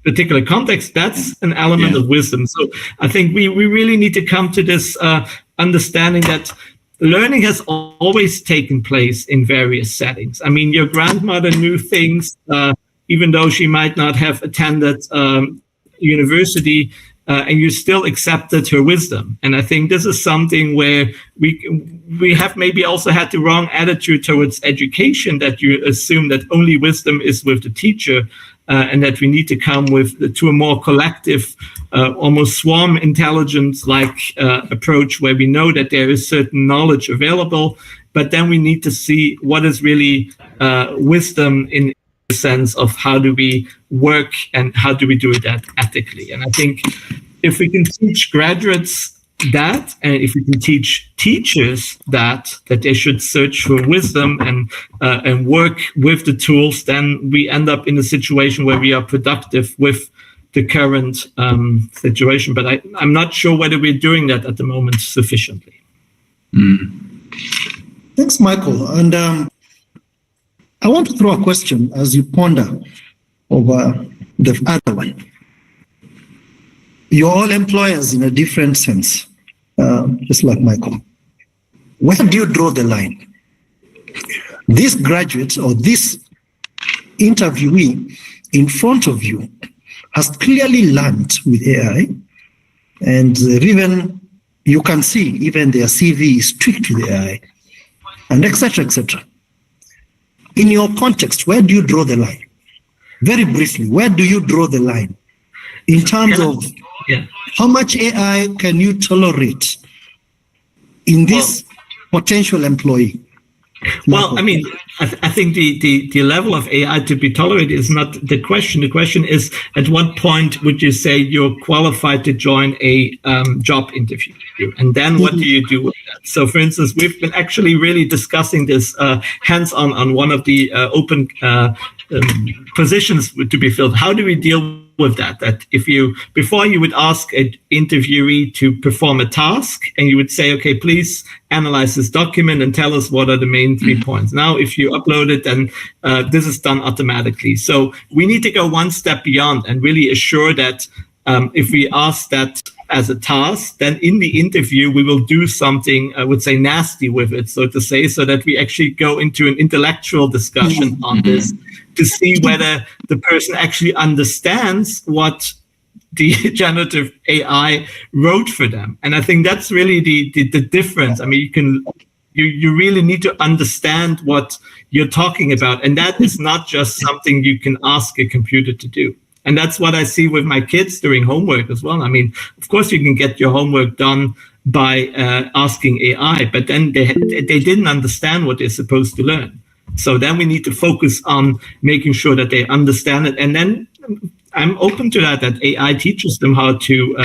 G: particular context, that's an element of wisdom. So I think we really need to come to this understanding that learning has always taken place in various settings. Your grandmother knew things, even though she might not have attended university, and you still accepted her wisdom. And I think this is something where we have maybe also had the wrong attitude towards education, that you assume that only wisdom is with the teacher, and that we need to come to a more collective, almost swarm intelligence-like approach, where we know that there is certain knowledge available, but then we need to see what is really wisdom in the sense of how do we work and how do we do that ethically. And I think if we can teach graduates that, and if we can teach teachers that they should search for wisdom and work with the tools, then we end up in a situation where we are productive with the current situation. But I'm not sure whether we're doing that at the moment sufficiently.
A: Thanks, Michael. And I want to throw a question as you ponder over the other one. You're all employers in a different sense, just like Michael. Where do you draw the line? This graduate or this interviewee in front of you has clearly learned with AI, and even you can see even their CV is tweaked with AI, and etc., etc. In your context, where do you draw the line? Very briefly, where do you draw the line in terms of how much AI can you tolerate in this potential employee?
G: Well, I mean, I think the level of AI to be tolerated is not the question. The question is, at what point would you say you're qualified to join a job interview? And then what do you do with that? So, for instance, we've been actually really discussing this hands-on on one of the open positions to be filled. How do we deal with that? That if you, before you would ask an interviewee to perform a task and you would say, okay, please analyze this document and tell us what are the main 3 points. Now, if you upload it, then this is done automatically. So we need to go one step beyond and really assure that if we ask that as a task, then in the interview, we will do something, I would say, nasty with it, so to say, so that we actually go into an intellectual discussion on this to see whether the person actually understands what the generative AI wrote for them. And I think that's really the difference. I mean, you really need to understand what you're talking about. And that is not just something you can ask a computer to do. And that's what I see with my kids doing homework as well. I mean, of course, you can get your homework done by asking AI, but then they didn't understand what they're supposed to learn. So then we need to focus on making sure that they understand it. And then I'm open to that AI teaches them how to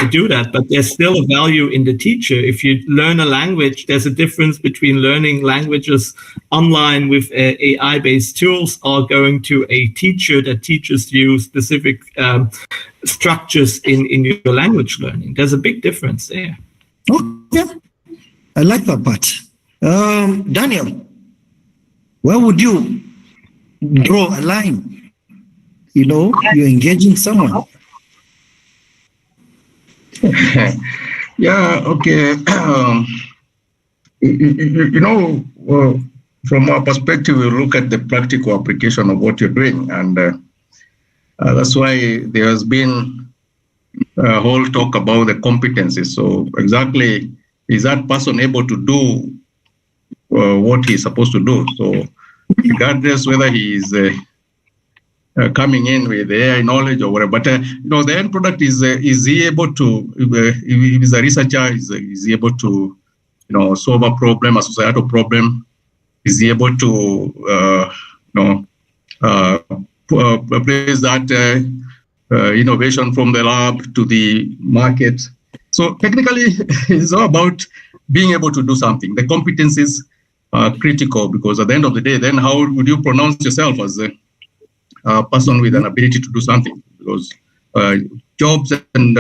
G: do that. But there's still a value in the teacher. If you learn a language, there's a difference between learning languages online with AI-based tools or going to a teacher that teaches you specific structures in your language learning. There's a big difference there.
A: Okay, I like that part. Daniel, where would you draw a line? You know, you're engaging someone.
F: Yeah, okay. From our perspective, we look at the practical application of what you're doing. And that's why there has been a whole talk about the competencies. So exactly, is that person able to do what he's supposed to do? So regardless whether he is coming in with AI knowledge or whatever, but the end product is he able to, if he's a researcher, is he able to, solve a problem, a societal problem? Is he able to, place that innovation from the lab to the market? So technically, it's all about being able to do something. The competencies are critical, because at the end of the day, then how would you pronounce yourself as a person with an ability to do something? Because jobs and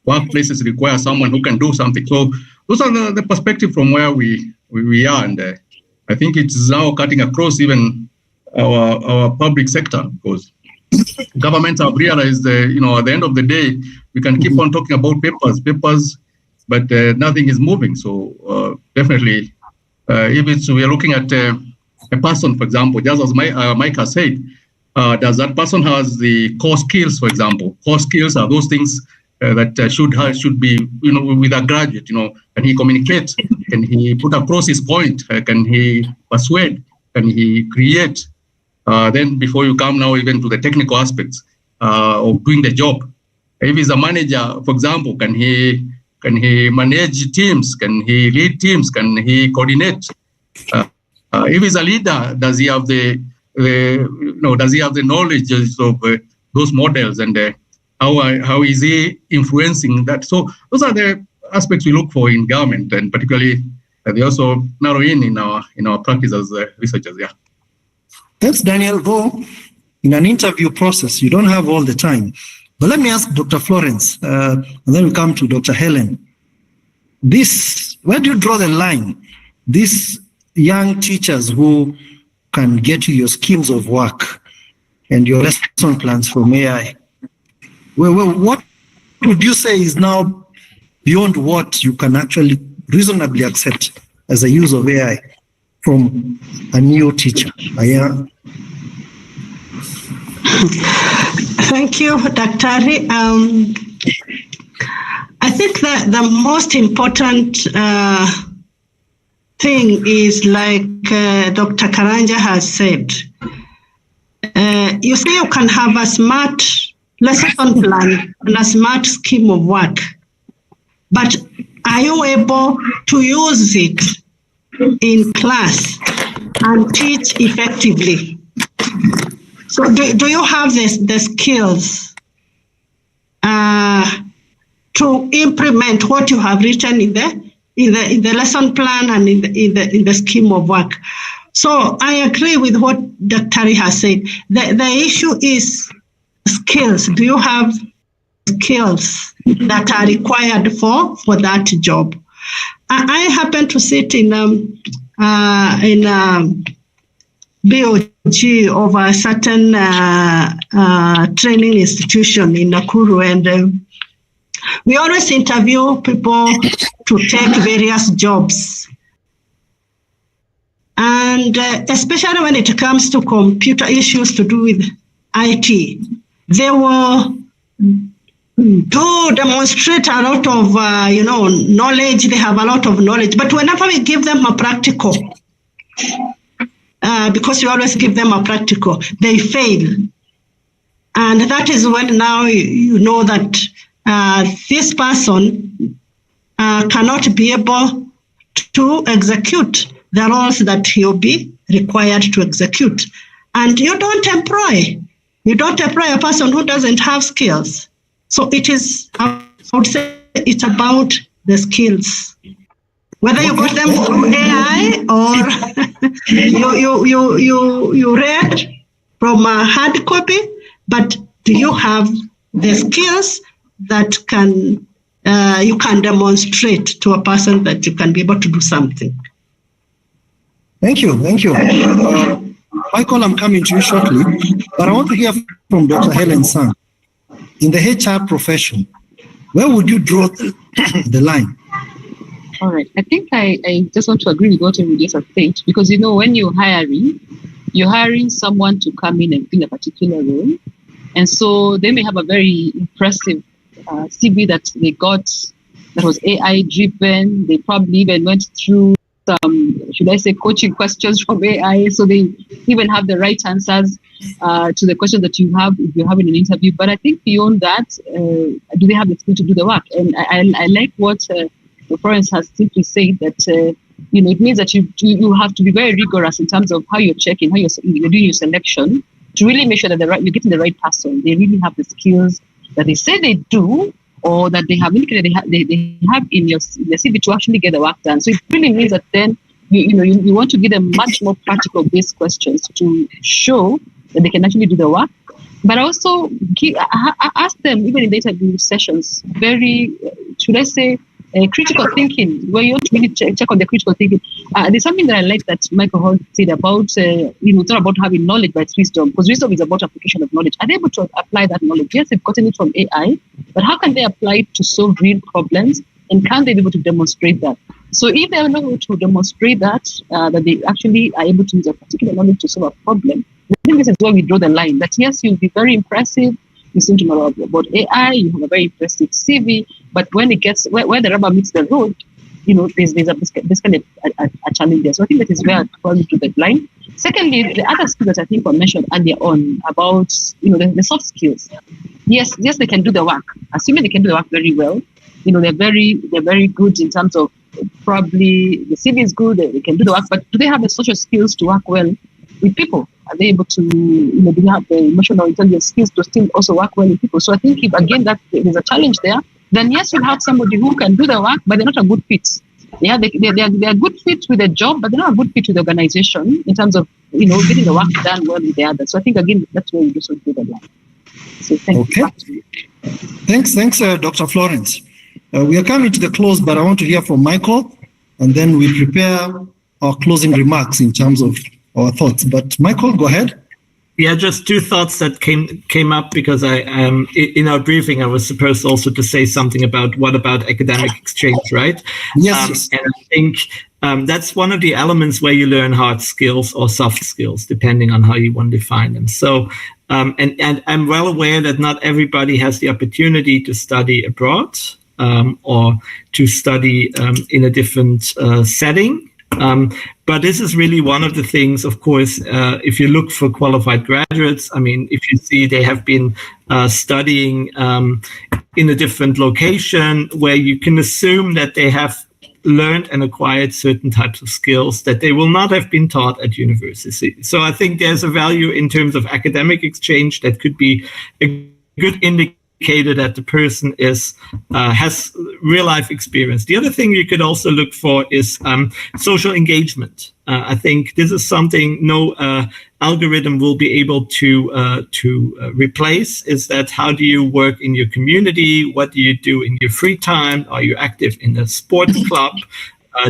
F: workplaces require someone who can do something. So those are the perspective from where we are, and I think it's now cutting across even our public sector, because governments have realized at the end of the day, we can keep on talking about papers, but nothing is moving. So definitely, if we are looking at a person, for example, just as Mike has said, does that person has the core skills, for example? Core skills are those things that should be, with a graduate, can he communicate? Can he put across his point? Can he persuade? Can he create? Then before you come now even to the technical aspects of doing the job. If he's a manager, for example, can he manage teams? Can he lead teams? Can he coordinate? If he's a leader, does he have the knowledge of those models, and how is he influencing that? So those are the aspects we look for in government, and particularly they also narrow in our practice as researchers. Yeah.
A: Thanks, Daniel. Go in an interview process. You don't have all the time, but let me ask Dr. Florence, and then we come to Dr. Helen. Where do you draw the line? These young teachers who can get you your schemes of work and your lesson plans from AI. Well, what would you say is now beyond what you can actually reasonably accept as a use of AI from a new teacher?
E: Thank you, Dr. I think that the most important thing is, like Dr. Karanja has said, you say you can have a smart lesson plan and a smart scheme of work, but are you able to use it in class and teach effectively? So do you have the skills to implement what you have written in the lesson plan and in the scheme of work? So I agree with what Dr. has said. The issue is skills. Do you have skills that are required for that job? I happen to sit in BOG of a certain training institution in Nakuru, and we always interview people to take various jobs. And especially when it comes to computer issues to do with IT, they will demonstrate a lot of knowledge. They have a lot of knowledge, but whenever we give them a practical, because we always give them a practical, they fail. And that is when now you know that this person cannot be able to execute the roles that he'll be required to execute. And you don't employ a person who doesn't have skills. So it is, I would say, it's about the skills. Whether you got them through AI or you read from a hard copy, but do you have the skills that you can demonstrate to a person that you can be able to do something?
A: Thank you. Michael, I'm coming to you shortly, but I want to hear from Dr. Helen Sang. In the HR profession, where would you draw the line?
H: All right. I think I just want to agree with what Emilius has said, because, when you're hiring someone to come in and fill a particular role. And so they may have a very impressive CV that they got that was AI driven. They probably even went through some, should I say, coaching questions from AI. So they even have the right answers to the questions that you have if you're having an interview. But I think beyond that, do they have the skill to do the work? And I like what Florence has simply said, that it means that you have to be very rigorous in terms of how you're checking, how you're doing your selection, to really make sure that you're getting the right person. They really have the skills that they say they do, or that they have indicated they have in their CV to actually get the work done. So it really means that then you want to give them much more practical based questions to show that they can actually do the work. But also ask them, even in the interview sessions, very, should I say, critical thinking, where you have to really check on the critical thinking. There's something that I like that Michael Hall said about, it's not about having knowledge, but it's wisdom, because wisdom is about application of knowledge. Are they able to apply that knowledge? Yes, they've gotten it from AI, but how can they apply it to solve real problems? And can they be able to demonstrate that? So if they are not able to demonstrate that they actually are able to use a particular knowledge to solve a problem, I think this is where we draw the line. That yes, you'll be very impressive. You seem to know about AI. You have a very impressive CV. But when it gets where the rubber meets the road, there's basically a challenge there. So I think that is where I probably draw the line. Secondly, the other skills that I think were mentioned earlier on about the soft skills. Yes, they can do the work. Assuming they can do the work very well, they're very good in terms of probably the CV is good. They can do the work, but do they have the social skills to work well with people? Are they able to, do they have the emotional intelligence skills to still also work well with people? So I think, that there's a challenge there. then yes, you'll have somebody who can do the work, but they're not a good fit. They're a good fit with the job, but they're not a good fit with the organization in terms of, getting the work done well with the others. So I think, again, that's where we do something good. So thank you.
A: Thanks, Dr. Florence. We are coming to the close, but I want to hear from Michael, and then we prepare our closing remarks in terms of our thoughts. But Michael, go ahead.
G: Yeah, just two thoughts that came up because in our briefing I was supposed also to say something about what about academic exchange, right?
A: Yes.
G: And I think that's one of the elements where you learn hard skills or soft skills, depending on how you want to define them. So, and I'm well aware that not everybody has the opportunity to study abroad or to study in a different setting. But this is really one of the things, of course, if you look for qualified graduates, I mean, if you see they have been studying in a different location where you can assume that they have learned and acquired certain types of skills that they will not have been taught at university. So I think there's a value in terms of academic exchange that could be a good indicator that the person has real life experience. The other thing you could also look for is social engagement. I think this is something no algorithm will be able to replace. Is that how do you work in your community? What do you do in your free time? Are you active in a sports club?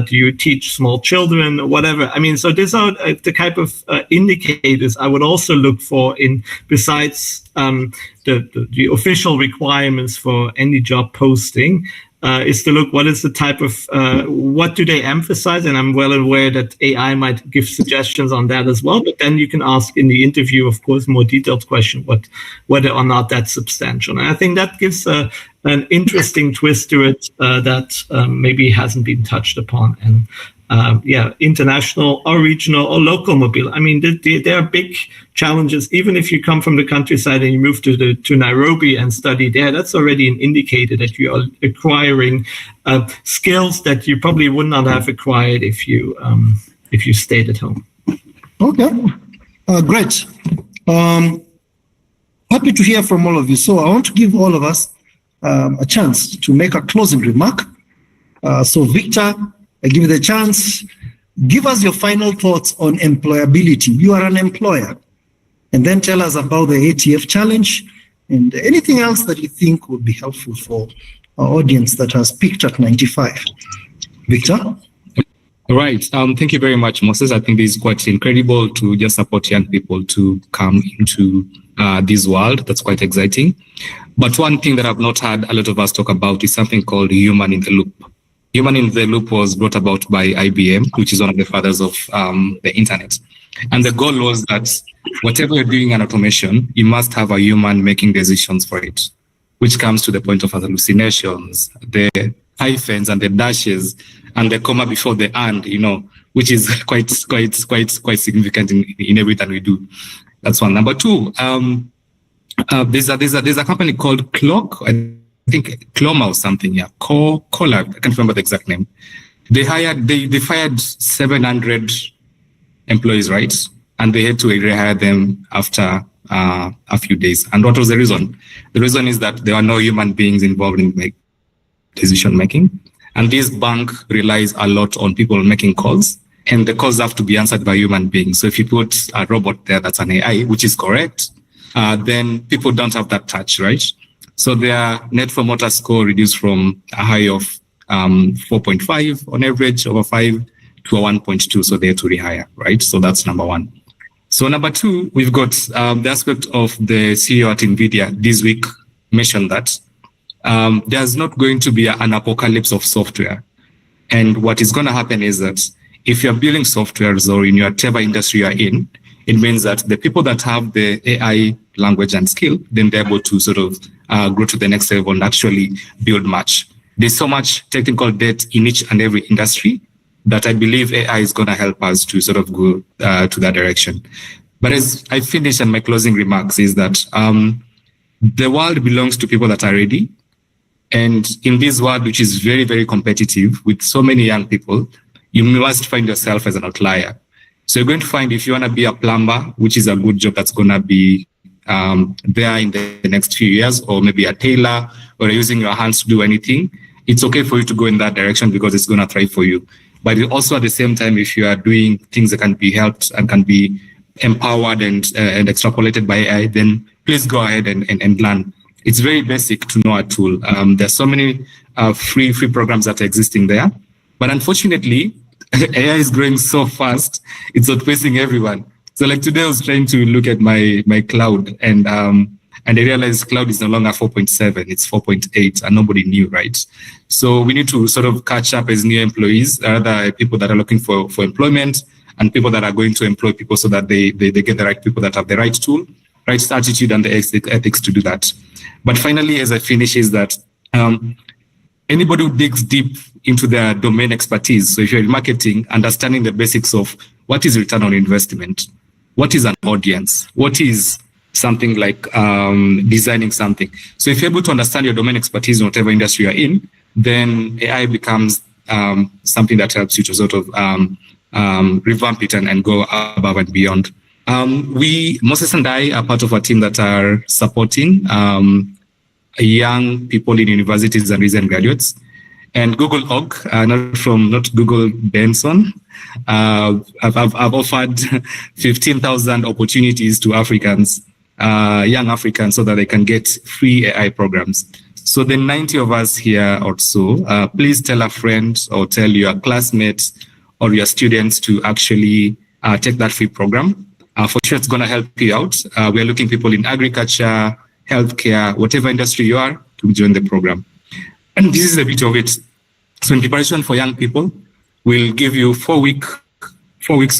G: Do you teach small children or whatever? I mean, so these are the type of indicators I would also look for in besides the official requirements for any job posting. Is to look what is the type of what do they emphasize, and I'm well aware that AI might give suggestions on that as well. But then you can ask in the interview, of course, more detailed question whether or not that's substantial. And I think that gives an interesting twist to it that maybe hasn't been touched upon. And international or regional or local mobility. I mean, there are big challenges. Even if you come from the countryside and you move to Nairobi and study there, that's already an indicator that you are acquiring skills that you probably would not have acquired if you stayed at home.
A: Okay, great. Happy to hear from all of you. So I want to give all of us a chance to make a closing remark. So Victor, I give you the chance. Give us your final thoughts on employability. You are an employer. And then tell us about the ATF challenge and anything else that you think would be helpful for our audience that has peaked at 95. Victor?
D: All right. Thank you very much, Moses. I think this is quite incredible to just support young people to come into this world. That's quite exciting. But one thing that I've not had a lot of us talk about is something called human in the loop. Human in the loop was brought about by IBM, which is one of the fathers of the internet. And the goal was that whatever you're doing in automation, you must have a human making decisions for it, which comes to the point of hallucinations, the hyphens and the dashes and the comma before the and, which is quite significant in everything we do. That's one. Number two, there's a company called Clock. I think Cloma or something, yeah. Collab, I can't remember the exact name. They fired 700 employees, right? And they had to rehire them after a few days. And what was the reason? The reason is that there are no human beings involved in decision making. And this bank relies a lot on people making calls, and the calls have to be answered by human beings. So if you put a robot there that's an AI, which is correct, then people don't have that touch, right? So their net promoter score reduced from a high of 4.5 on average over 5 to a 1.2. So they had to rehire, right? So that's number one. So number two, we've got the aspect of the CEO at NVIDIA this week mentioned that there's not going to be an apocalypse of software. And what is going to happen is that if you're building softwares or in whatever industry you're in, it means that the people that have the AI language and skill, then they're able to sort of grow to the next level and actually build much. There's so much technical debt in each and every industry that I believe AI is going to help us to sort of go to that direction. But as I finish and my closing remarks is that the world belongs to people that are ready. And in this world, which is very, very competitive with so many young people, you must find yourself as an outlier. So you're going to find if you want to be a plumber, which is a good job that's going to be there in the next few years, or maybe a tailor, or using your hands to do anything, it's okay for you to go in that direction because it's going to thrive for you. But also at the same time, if you are doing things that can be helped and can be empowered and extrapolated by AI, then please go ahead and learn. It's very basic to know a tool. There's so many free programs that are existing there. But unfortunately, AI is growing so fast, it's outpacing everyone. So like today I was trying to look at my cloud and I realized cloud is no longer 4.7, it's 4.8, and nobody knew, right? So we need to sort of catch up as new employees, other people that are looking for employment, and people that are going to employ people so that they get the right people that have the right tool, right attitude, and the ethics to do that. But finally, as I finish, is that anybody who digs deep into their domain expertise, so if you're in marketing, understanding the basics of what is return on investment, what is an audience, what is something like designing something. So if you're able to understand your domain expertise in whatever industry you're in, then AI becomes something that helps you to sort of revamp it and go above and beyond. Moses and I are part of a team that are supporting young people in universities and recent graduates. And Google Org, not Google Benson, I've offered 15,000 opportunities to Africans, young Africans, so that they can get free AI programs. So the 90 of us here or so, please tell a friend or tell your classmates or your students to actually take that free program. For sure, it's going to help you out. We're looking people in agriculture, healthcare, whatever industry you are, to join the program. And this is a bit of it. So in preparation for young people, we'll give you 4 weeks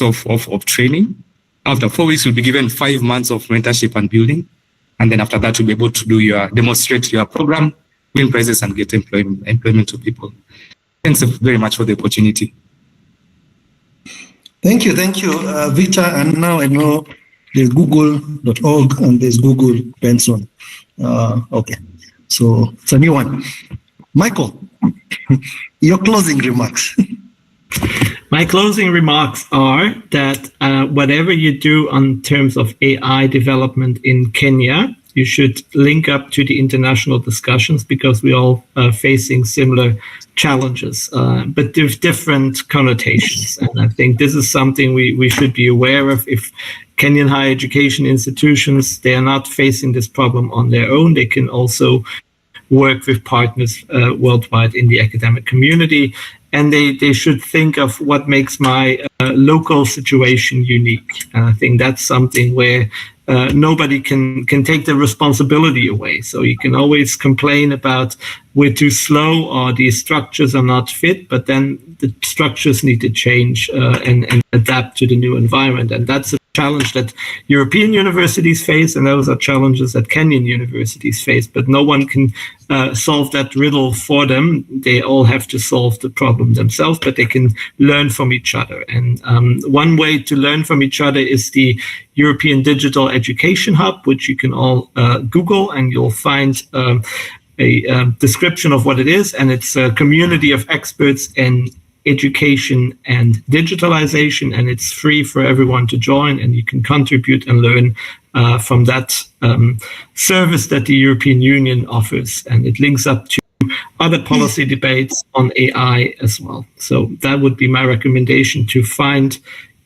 D: of training. After 4 weeks, you'll be given 5 months of mentorship and building. And then after that, you'll be able to demonstrate your program, win prizes, and get employment to people. Thanks very much for the opportunity.
A: Thank you, Victor. And now I know there's google.org and there's Google Benson. Okay, so it's a new one. Michael, your closing remarks.
G: My closing remarks are that whatever you do on terms of AI development in Kenya, you should link up to the international discussions because we're all facing similar challenges, but there's different connotations. And I think this is something we should be aware of. If Kenyan higher education institutions, they are not facing this problem on their own, they can also work with partners worldwide in the academic community. And they should think of what makes my local situation unique. And I think that's something where nobody can take the responsibility away. So you can always complain about we're too slow or these structures are not fit, but then the structures need to change and adapt to the new environment. And that's a challenge that European universities face, and those are challenges that Kenyan universities face, but no one can solve that riddle for them. They all have to solve the problem themselves, but they can learn from each other. And one way to learn from each other is the European Digital Education Hub, which you can all Google, and you'll find a description of what it is. And it's a community of experts in education and digitalization, and it's free for everyone to join, and you can contribute and learn from that service that the European Union offers, and it links up to other policy debates on AI as well. So that would be my recommendation, to find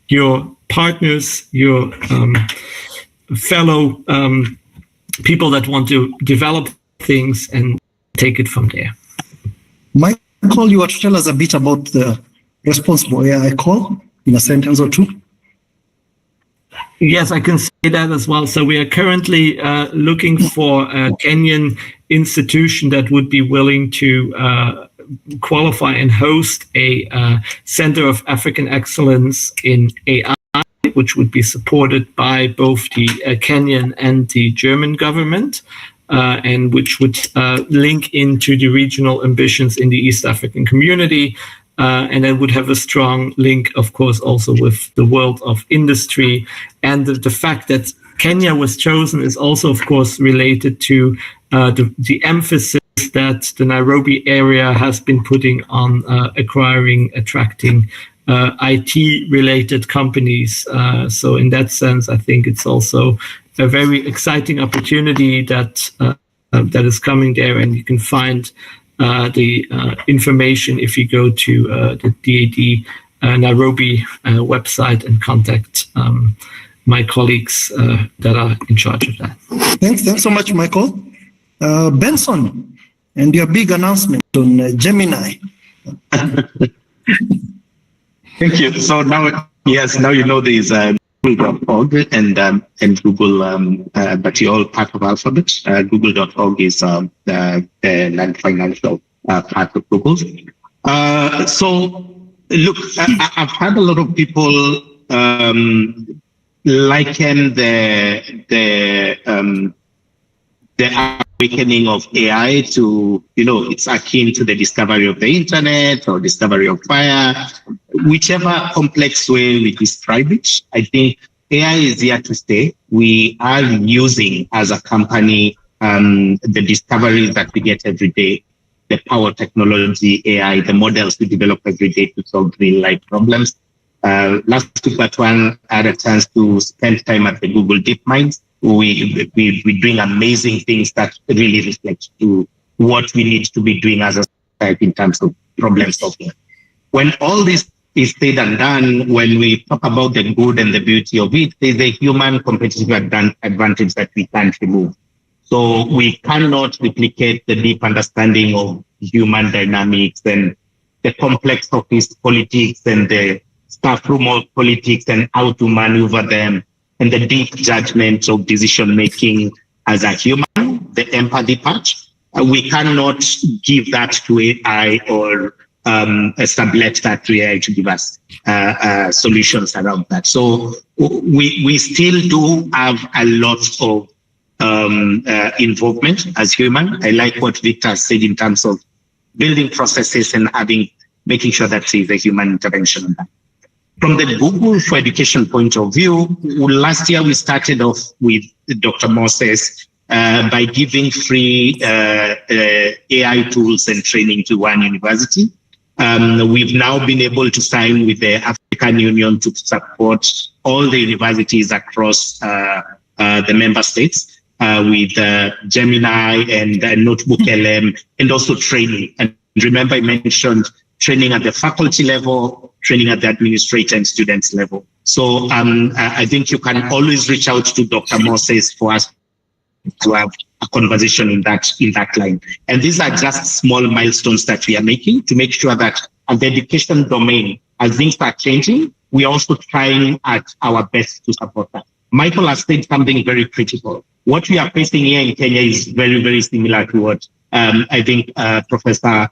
G: your partners, your fellow people that want to develop things and take it from there.
A: Michael, you want to tell us a bit about the responsible AI call in a sentence or two?
G: Yes, I can say that as well. So we are currently looking for a Kenyan institution that would be willing to qualify and host a Center of African Excellence in AI, which would be supported by both the Kenyan and the German government. And which would link into the regional ambitions in the East African community. And then would have a strong link, of course, also with the world of industry. And the fact that Kenya was chosen is also, of course, related to the emphasis that the Nairobi area has been putting on attracting IT-related companies. So in that sense, I think it's also a very exciting opportunity that is coming there, and you can find the information if you go to the DAD Nairobi website and contact my colleagues that are in charge of that.
A: Thanks so much, Michael. Benson, and your big announcement on Gemini.
B: Thank you. So now you know there's Google.org and Google, but you're all part of Alphabet. Google.org is the non-financial part of Google. So look, I've had a lot of people liken the awakening of AI to, it's akin to the discovery of the internet or discovery of fire. Whichever complex way we describe it, I think AI is here to stay. We are using as a company the discoveries that we get every day, the power technology, AI, the models we develop every day to solve real life problems. Last week, Batuan had a chance to spend time at the Google DeepMind. We're doing amazing things that really reflect to what we need to be doing as a society in terms of problem solving. When all this is said and done, when we talk about the good and the beauty of it, there's a human competitive advantage that we can't remove. So we cannot replicate the deep understanding of human dynamics and the complex office politics and the staff room of politics and how to maneuver them, and the deep judgment of decision-making as a human, the empathy part. We cannot give that to AI or sublet that to AI to give us solutions around that. So we still do have a lot of involvement as human. I like what Victor said in terms of building processes and making sure that there's a human intervention in that. From the Google for Education point of view, last year we started off with Dr. Moses by giving free AI tools and training to one university. We've now been able to sign with the African Union to support all the universities across the member states with Gemini and Notebook LM, and also training. And remember, I mentioned training at the faculty level, training at the administrator and students level. So I think you can always reach out to Dr. Moses for us to have a conversation in that line. And these are just small milestones that we are making to make sure that at the education domain, as things are changing, we are also trying at our best to support that. Michael has said something very critical. What we are facing here in Kenya is very, very similar to what I think Professor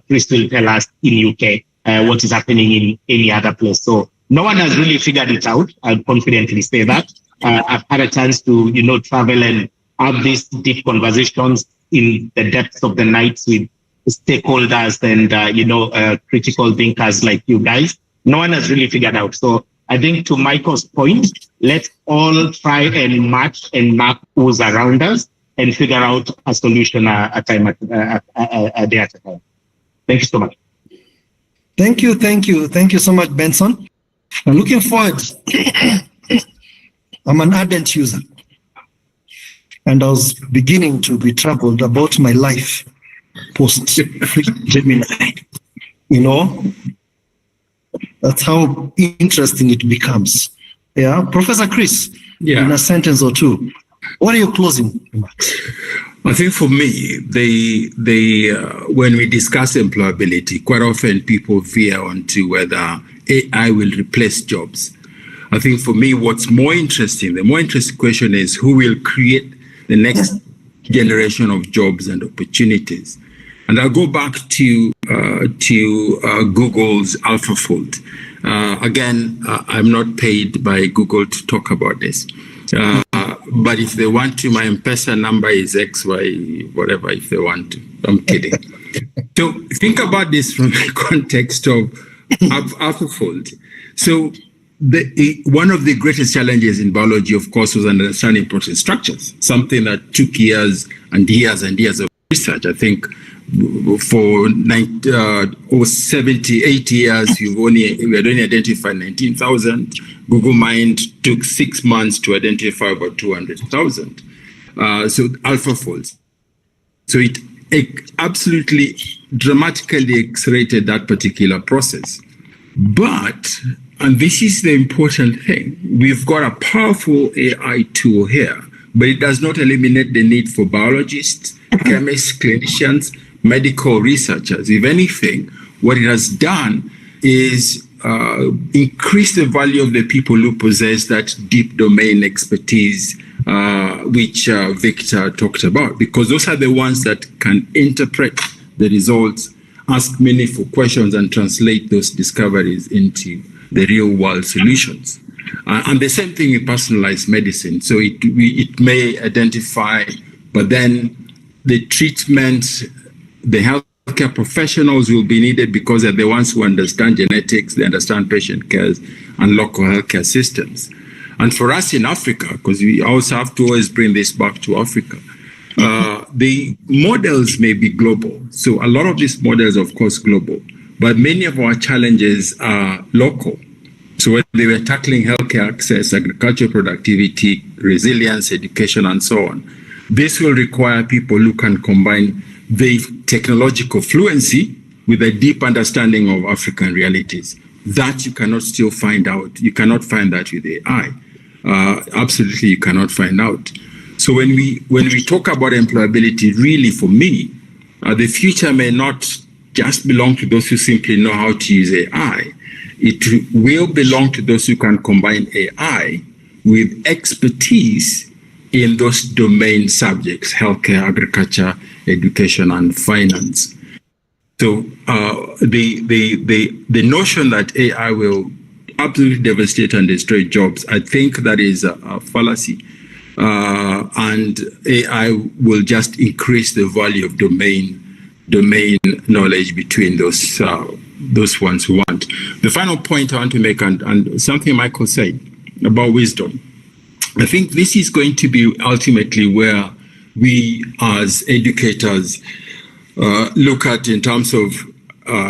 B: Chris will tell us in UK, what is happening in any other place. So no one has really figured it out. I'll confidently say that. I've had a chance to, travel and have these deep conversations in the depths of the night with stakeholders and, critical thinkers like you guys. No one has really figured out. So I think to Michael's point, let's all try and match and map who's around us and figure out a solution a day at a time. Thank you so much.
A: Thank you so much, Benson. I'm looking forward. I'm an ardent user, and I was beginning to be troubled about my life post Gemini. That's how interesting it becomes. Yeah, Professor Chris.
C: Yeah.
A: In a sentence or two, what are your closing remarks?
C: I think for me, when we discuss employability, quite often people veer onto whether AI will replace jobs. I think for me, what's more interesting, the more interesting question is who will create the next generation of jobs and opportunities. And I'll go back to Google's AlphaFold. Again, I'm not paid by Google to talk about this. But if they want to, my M-Pesa number is XY, whatever, if they want to. I'm kidding. So think about this from the context of AlphaFold. So one of the greatest challenges in biology, of course, was understanding protein structures, something that took years and years and years of research. I think for 70, 80 years, we had only identified 19,000. Google Mind took 6 months to identify about 200,000. So AlphaFolds. So it absolutely dramatically accelerated that particular process. But, and this is the important thing, we've got a powerful AI tool here, but it does not eliminate the need for biologists, chemists, clinicians, medical researchers. If anything, what it has done is increase the value of the people who possess that deep domain expertise, which Victor talked about, because those are the ones that can interpret the results, ask meaningful questions, and translate those discoveries into the real world solutions. And the same thing with personalized medicine. So it may identify, but then the treatment, the healthcare professionals will be needed because they're the ones who understand genetics, they understand patient cares and local healthcare systems. And for us in Africa, because we also have to always bring this back to Africa, the models may be global. So a lot of these models, of course, global, but many of our challenges are local. So when they were tackling healthcare access, agricultural productivity, resilience, education, and so on, this will require people who can combine the technological fluency with a deep understanding of African realities. That you cannot still find out. You cannot find that with AI. Absolutely, you cannot find out. So when we talk about employability, really for me, the future may not just belong to those who simply know how to use AI. It will belong to those who can combine AI with expertise in those domain subjects: healthcare, agriculture, education, and finance. So the notion that AI will absolutely devastate and destroy jobs, I think that is a fallacy. And AI will just increase the value of domain knowledge between those ones who want. The final point I want to make, and something Michael said about wisdom, I think this is going to be ultimately where we as educators look at in terms of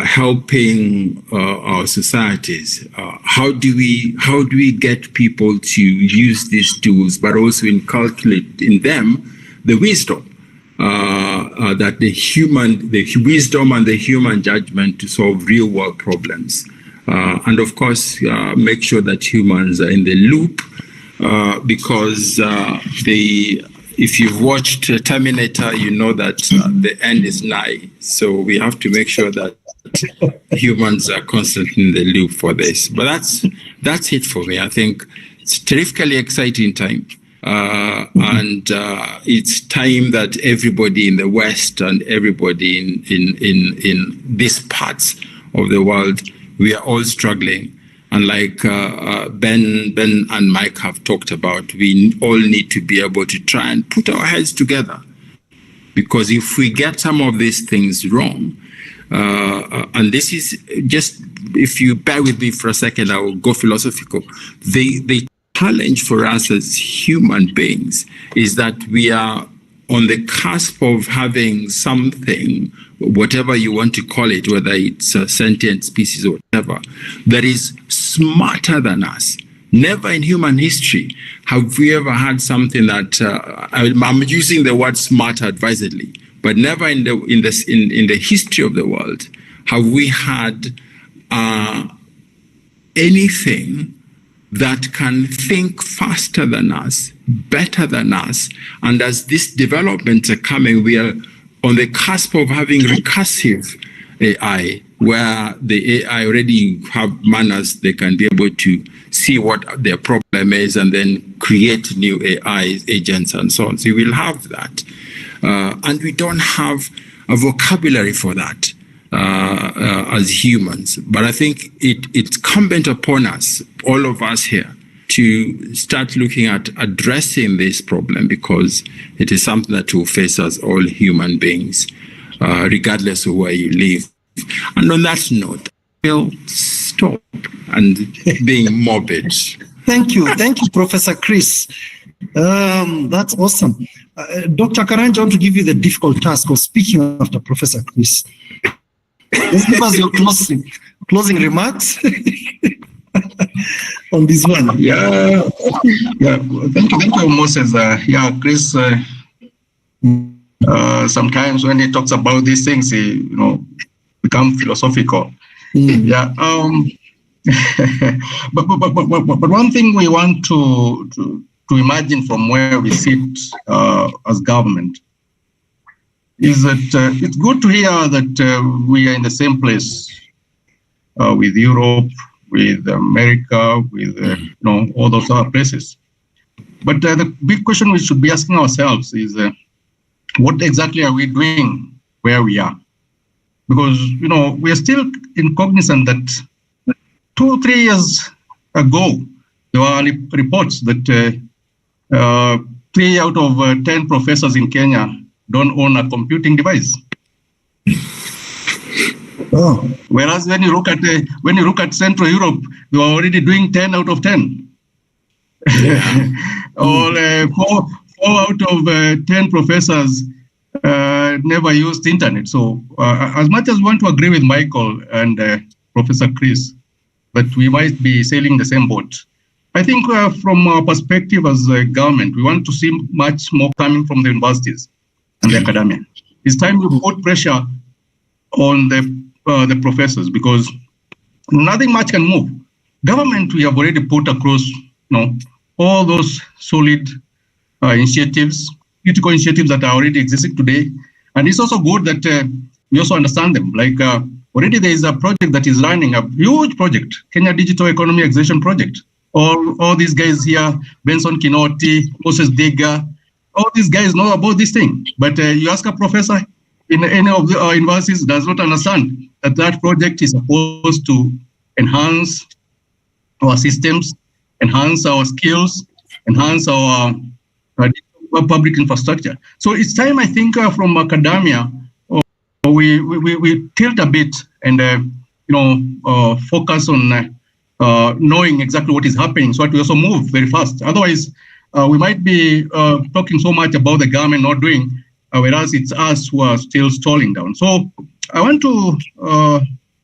C: helping our societies. How do we get people to use these tools, but also inculcate in them the wisdom, that the wisdom and the human judgment to solve real world problems, and of course make sure that humans are in the loop, because if you've watched Terminator, you know that the end is nigh. So we have to make sure that humans are constantly in the loop for this. But that's it for me. I think it's a terrifically exciting time. And it's time that everybody in the West and everybody in these parts of the world, we are all struggling. And like Ben and Mike have talked about, we all need to be able to try and put our heads together. Because if we get some of these things wrong, and this is just, if you bear with me for a second, I will go philosophical. The challenge for us as human beings is that we are on the cusp of having something, whatever you want to call it, whether it's a sentient species or whatever, that is smarter than us. Never in human history have we ever had something that I'm using the word smart advisedly, but never in the history of the world have we had anything that can think faster than us, better than us. And as these developments are coming, we are on the cusp of having recursive AI, where the AI already have manners, they can be able to see what their problem is and then create new AI agents and so on. So we will have that. And we don't have a vocabulary for that as humans. But I think it's incumbent upon us, all of us here, to start looking at addressing this problem, because it is something that will face us all human beings, regardless of where you live. And on that note, I'll stop and being morbid.
A: Thank you, Professor Chris. That's awesome. Dr. Karanja, I want to give you the difficult task of speaking after Professor Chris. Just give us your closing remarks on this one.
F: Yeah. Thank you, Moses. Chris. Sometimes when he talks about these things, he become philosophical. Yeah. But one thing we want to imagine from where we sit as government is that it's good to hear that we are in the same place with Europe, with America, with all those other places. But the big question we should be asking ourselves is what exactly are we doing where we are? Because we are still cognizant that 2-3 years ago there were reports that 3 out of 10 professors in Kenya don't own a computing device.
A: Oh.
F: Whereas when you look at Central Europe, they were already doing 10 out of 10. Yeah. Or 4 out of 10 professors never used internet. So as much as we want to agree with Michael and Professor Chris that we might be sailing the same boat, I think from our perspective as a government, we want to see much more coming from the universities and the academia. It's time to put pressure on the professors, because nothing much can move. Government, we have already put across all those solid initiatives, critical initiatives that are already existing today. And it's also good that we also understand them. Like already there is a project that is running, a huge project, Kenya Digital Economy Acceleration Project. All these guys here, Benson Kinoti, Moses Dega, all these guys know about this thing. But you ask a professor in any of the universities, does not understand that project is supposed to enhance our systems, enhance our skills, enhance our public infrastructure. So it's time, I think, from academia, we tilt a bit and focus on knowing exactly what is happening, so that we also move very fast. Otherwise, we might be talking so much about the government not doing, whereas it's us who are still stalling down. So I want to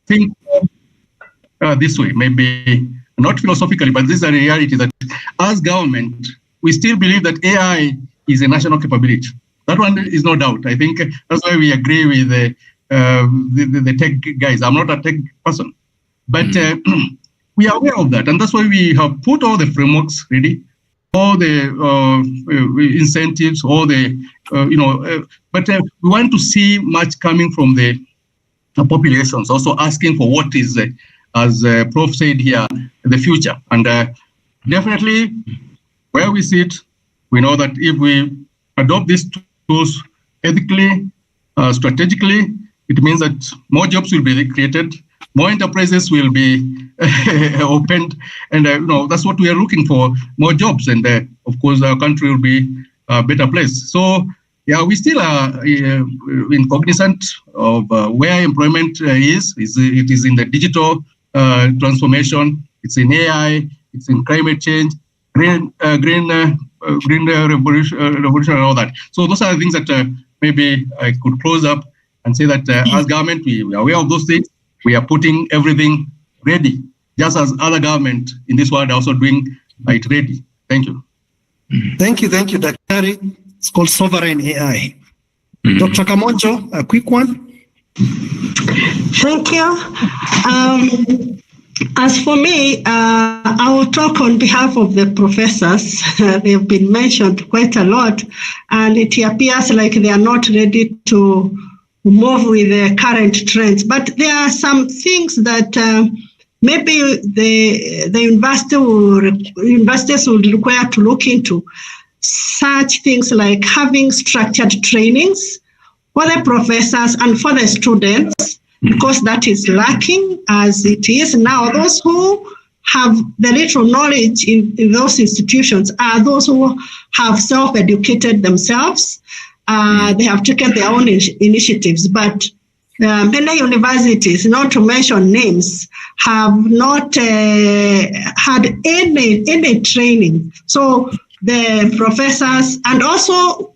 F: think this way, maybe not philosophically, but this is a reality that as government, we still believe that AI is a national capability. That one is no doubt. I think that's why we agree with the tech guys. I'm not a tech person, but we are aware of that. And that's why we have put all the frameworks ready, all the incentives, all the, but we want to see much coming from the populations, also asking for what is, as Prof said here, the future. And definitely where we sit, we know that if we adopt these tools ethically, strategically, it means that more jobs will be created, more enterprises will be opened, and that's what we are looking for, more jobs, and of course our country will be a better place. So yeah, we still are cognizant of where employment is. It is in the digital transformation, it's in AI, it's in climate change, green revolution and all that. So those are the things that maybe I could close up and say that as government, we are aware of those things. We are putting everything ready, just as other government in this world are also doing it ready. Thank you.
A: Thank you, Dr. It's called Sovereign AI. Dr. Kamonjo, a quick one.
E: Thank you. As for me, I will talk on behalf of the professors. They've been mentioned quite a lot, and it appears like they are not ready to move with the current trends. But there are some things that maybe the universities would require to look into. Such things like having structured trainings for the professors and for the students, because that is lacking as it is now. Those who have the little knowledge in those institutions are those who have self-educated themselves. They have taken their own initiatives, but many universities, not to mention names, have not had any training. So the professors, and also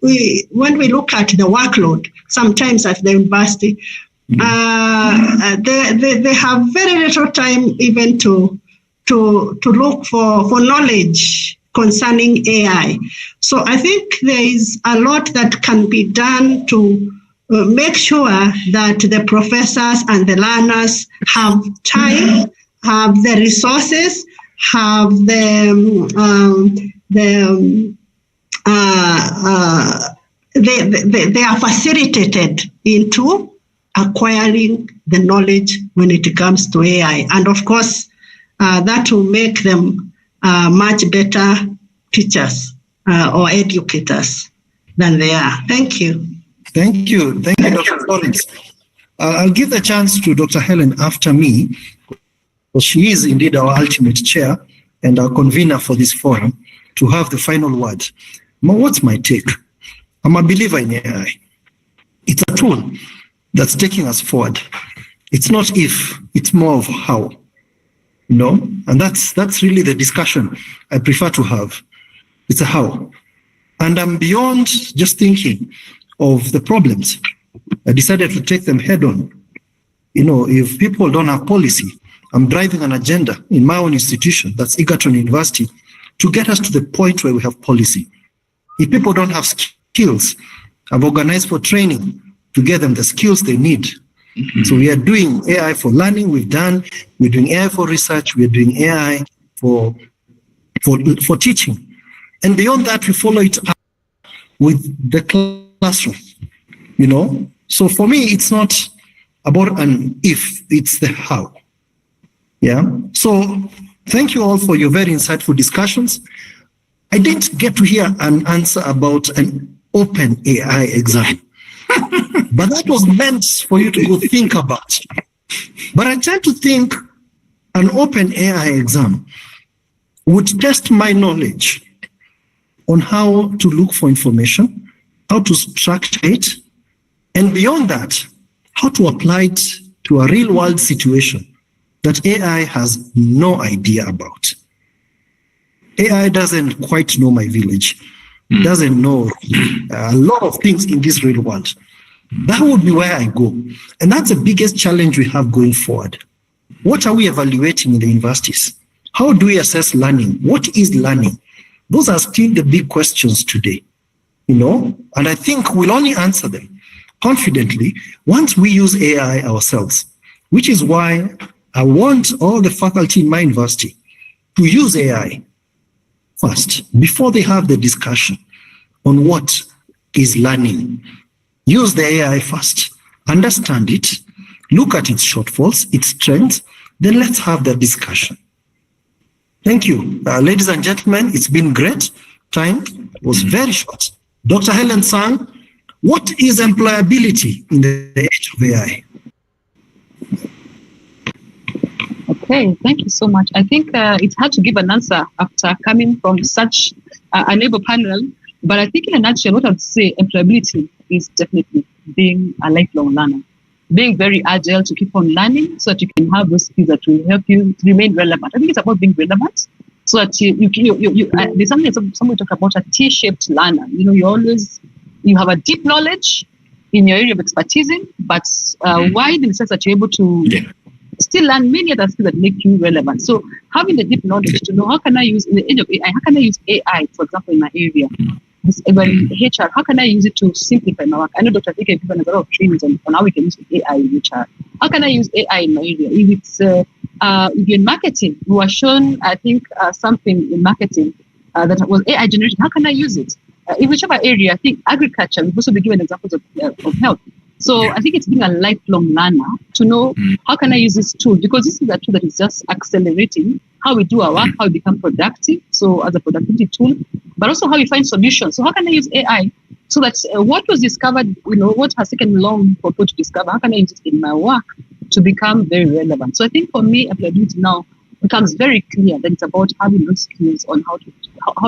E: when we look at the workload, sometimes at the university, they have very little time even to look for knowledge concerning AI. So I think there is a lot that can be done to make sure that the professors and the learners have time, have the resources, have they are facilitated into acquiring the knowledge when it comes to AI. And of course, that will make them much better teachers or educators than they are. Thank you.
A: Thank you, Dr. Florence. I'll give the chance to Dr. Helen after me, because she is indeed our ultimate chair and our convener for this forum, to have the final word. What's my take? I'm a believer in AI. It's a tool that's taking us forward. It's not if, it's more of how. And that's really the discussion I prefer to have. It's a how. And I'm beyond just thinking of the problems. I decided to take them head on. If people don't have policy, I'm driving an agenda in my own institution, that's Egerton University, to get us to the point where we have policy. If people don't have skills, I've organized for training to get them the skills they need. Mm-hmm. So we are doing AI for learning, we're doing AI for research, we're doing AI for teaching. And beyond that, we follow it up with the classroom, So for me, it's not about an if, it's the how. Yeah. So thank you all for your very insightful discussions. I didn't get to hear an answer about an open AI exam, but that was meant for you to go think about. But I tend to think an open AI exam would test my knowledge on how to look for information, how to structure it, and beyond that, how to apply it to a real world situation that AI has no idea about. AI doesn't quite know my village. It doesn't know a lot of things in this real world. That would be where I go. And that's the biggest challenge we have going forward. What are we evaluating in the universities? How do we assess learning? What is learning? Those are still the big questions today, and I think we'll only answer them confidently once we use AI ourselves, which is why I want all the faculty in my university to use AI first before they have the discussion on what is learning. Use the AI first, understand it, look at its shortfalls, its strengths, then let's have that discussion. Thank you. Ladies and gentlemen, it's been great. Time was very short. Dr. Helen Sang, what is employability in the age of AI?
H: Okay, thank you so much. I think it's hard to give an answer after coming from such an able panel, but I think in a nutshell, what I would say employability is definitely being a lifelong learner, being very agile to keep on learning so that you can have those skills that will help you to remain relevant. I think it's about being relevant so that there's something somebody talked about, a T-shaped learner. You have a deep knowledge in your area of expertise, but wide in the sense that you're able to still learn many other skills that make you relevant. So having the deep knowledge to know how can I use in the age of AI, how can I use AI, for example, in my area? HR, how can I use it to simplify my work? I know Dr. Thike has given a lot of trainings on how we can use AI in HR. How can I use AI in my area? If you're in marketing, we were shown, I think, something in marketing that was AI generated. How can I use it? In whichever area, I think agriculture, we've also been given examples of health. So I think it's being a lifelong learner to know how can I use this tool, because this is a tool that is just accelerating how we do our work, how we become productive, so as a productivity tool, but also how we find solutions. So how can I use AI so that what was discovered, what has taken long for people to discover, how can I use it in my work to become very relevant? So I think for me, employability now becomes very clear that it's about having those skills on how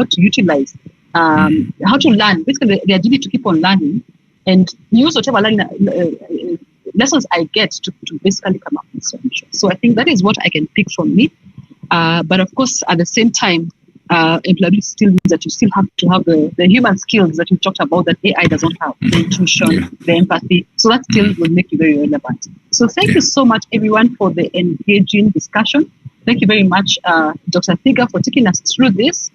H: to utilize, how to learn, basically the ability to keep on learning and use whatever learning lessons I get to basically come up with solutions. So I think that is what I can pick from me. But of course, at the same time, employability still means that you still have to have the human skills that you talked about that AI doesn't have, the intuition, the empathy. So that still will make you very relevant. So thank you so much, everyone, for the engaging discussion. Thank you very much, Dr. Thiga, for taking us through this.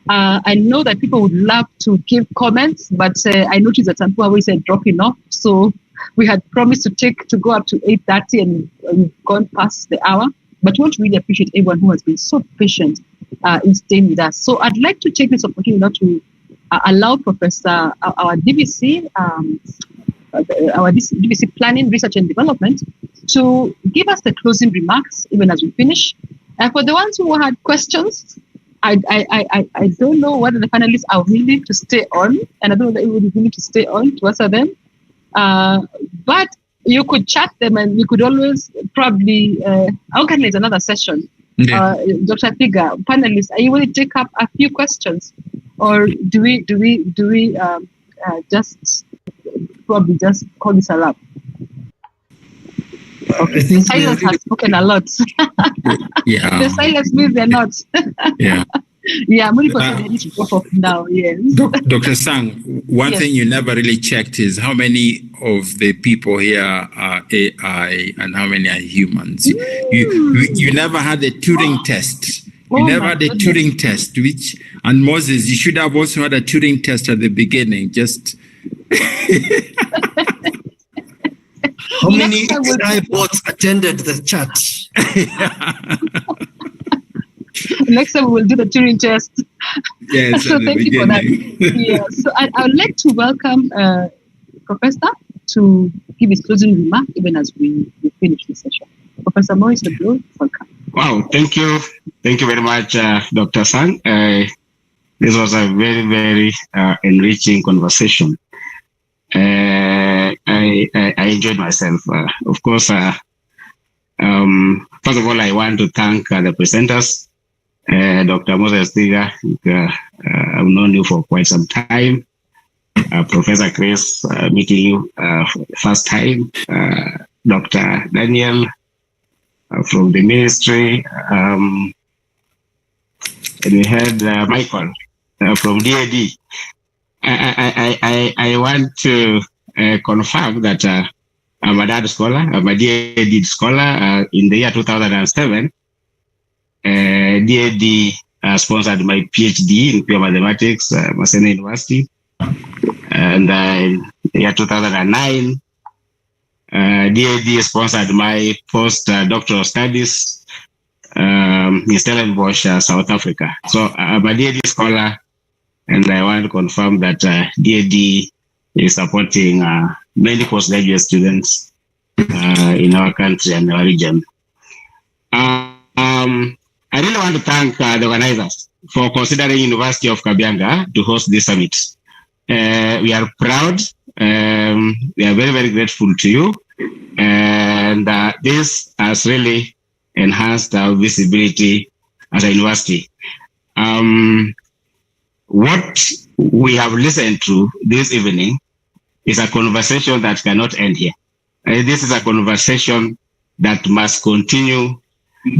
H: I know that people would love to give comments, but I noticed that some people always said dropping off. So we had promised to go up to 8:30 and we've gone past the hour. But we want to really appreciate everyone who has been so patient in staying with us. So I'd like to take this opportunity now to allow Professor, our DVC, our DVC Planning, Research and Development, to give us the closing remarks, even as we finish. For the ones who had questions, I don't know whether the panelists are willing to stay on, and I don't know that everybody is willing to stay on to answer them. But you could chat them, and you could always probably organize another session. Dr. Thiga, panelists, are you willing to take up a few questions, or do we just probably just call this a wrap?
A: I think
H: silence has spoken a lot.
C: Yeah.
H: The silence means they're not.
C: Yeah.
H: Yeah, I'm really concerned to drop off now. Yes.
C: Dr. Sang, one thing you never really checked is how many of the people here are AI and how many are humans. You never had a Turing test. You never had a Turing test, and Moses, you should have also had a Turing test at the beginning. Just
A: how many AI bots attended the chat?
H: Next time we'll do the Turing test.
C: Yes,
H: so thank you for that. Yeah. So I would like to welcome Professor to give his closing remark even as we finish the session. Professor Maurice Leblanc, welcome.
B: Wow, thank you. Thank you very much, Dr. Sang. This was a very, very enriching conversation. I enjoyed myself. Of course, first of all, I want to thank the presenters. Dr. Moses Thiga, I've known you for quite some time. Professor Chris, meeting you for the first time. Dr. Daniel from the ministry. And we had Michael from DAD. I want to confirm that I'm a DAD scholar. I'm a DAD scholar. In the year 2007, DAD sponsored my PhD in pure mathematics, Maseno University. And in the year 2009, DAD sponsored my post-doctoral studies in Stellenbosch, South Africa. So I'm a DAD scholar, and I want to confirm that DAD is supporting many postgraduate students in our country and our region. I really want to thank the organizers for considering University of Kabianga to host this summit. We are proud. We are very, very grateful to you. And this has really enhanced our visibility as a university. What we have listened to this evening is a conversation that cannot end here. This is a conversation that must continue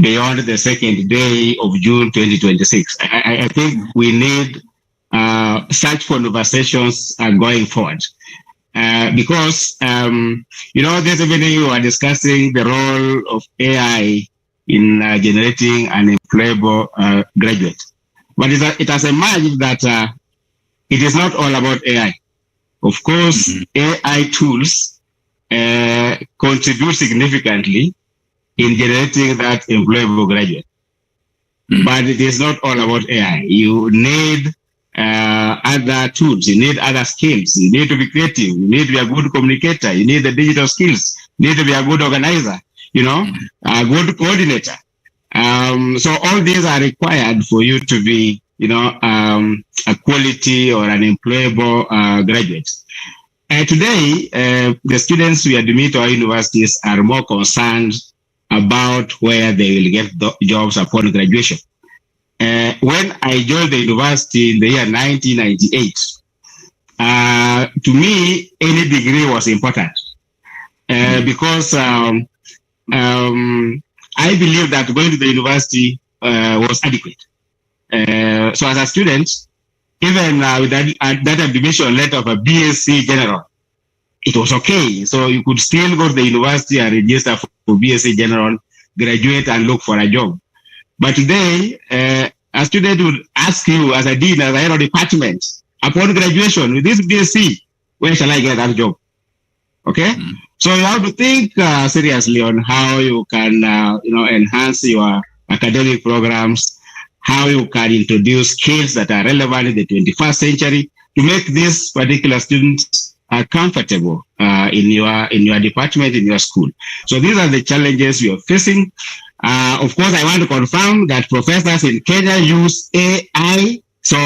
B: beyond the second day of June 2026. I think we need such conversations going forward. Because, this evening we were discussing the role of AI in generating an employable graduate. But it has emerged that it is not all about AI. Of course, AI tools contribute significantly in generating that employable graduate. But it is not all about AI. You need other tools, you need other skills, you need to be creative, you need to be a good communicator, you need the digital skills, you need to be a good organizer, a good coordinator. So all these are required for you to be, a quality or an employable graduate. Today, the students we admit to our universities are more concerned about where they will get jobs upon graduation. When I joined the university in the year 1998, to me, any degree was important because I believe that going to the university was adequate. So as a student, even with that admission letter of a BSc General, it was okay. So you could still go to the university and register for BSc General, graduate and look for a job. But today, a student would ask you as a dean, as a head of department, upon graduation with this BSc, where shall I get that job? Okay? So you have to think seriously on how you can, enhance your academic programs, how you can introduce skills that are relevant in the 21st century to make these particular students comfortable in your department, in your school. So these are the challenges we are facing. Of course, I want to confirm that professors in Kenya use AI. So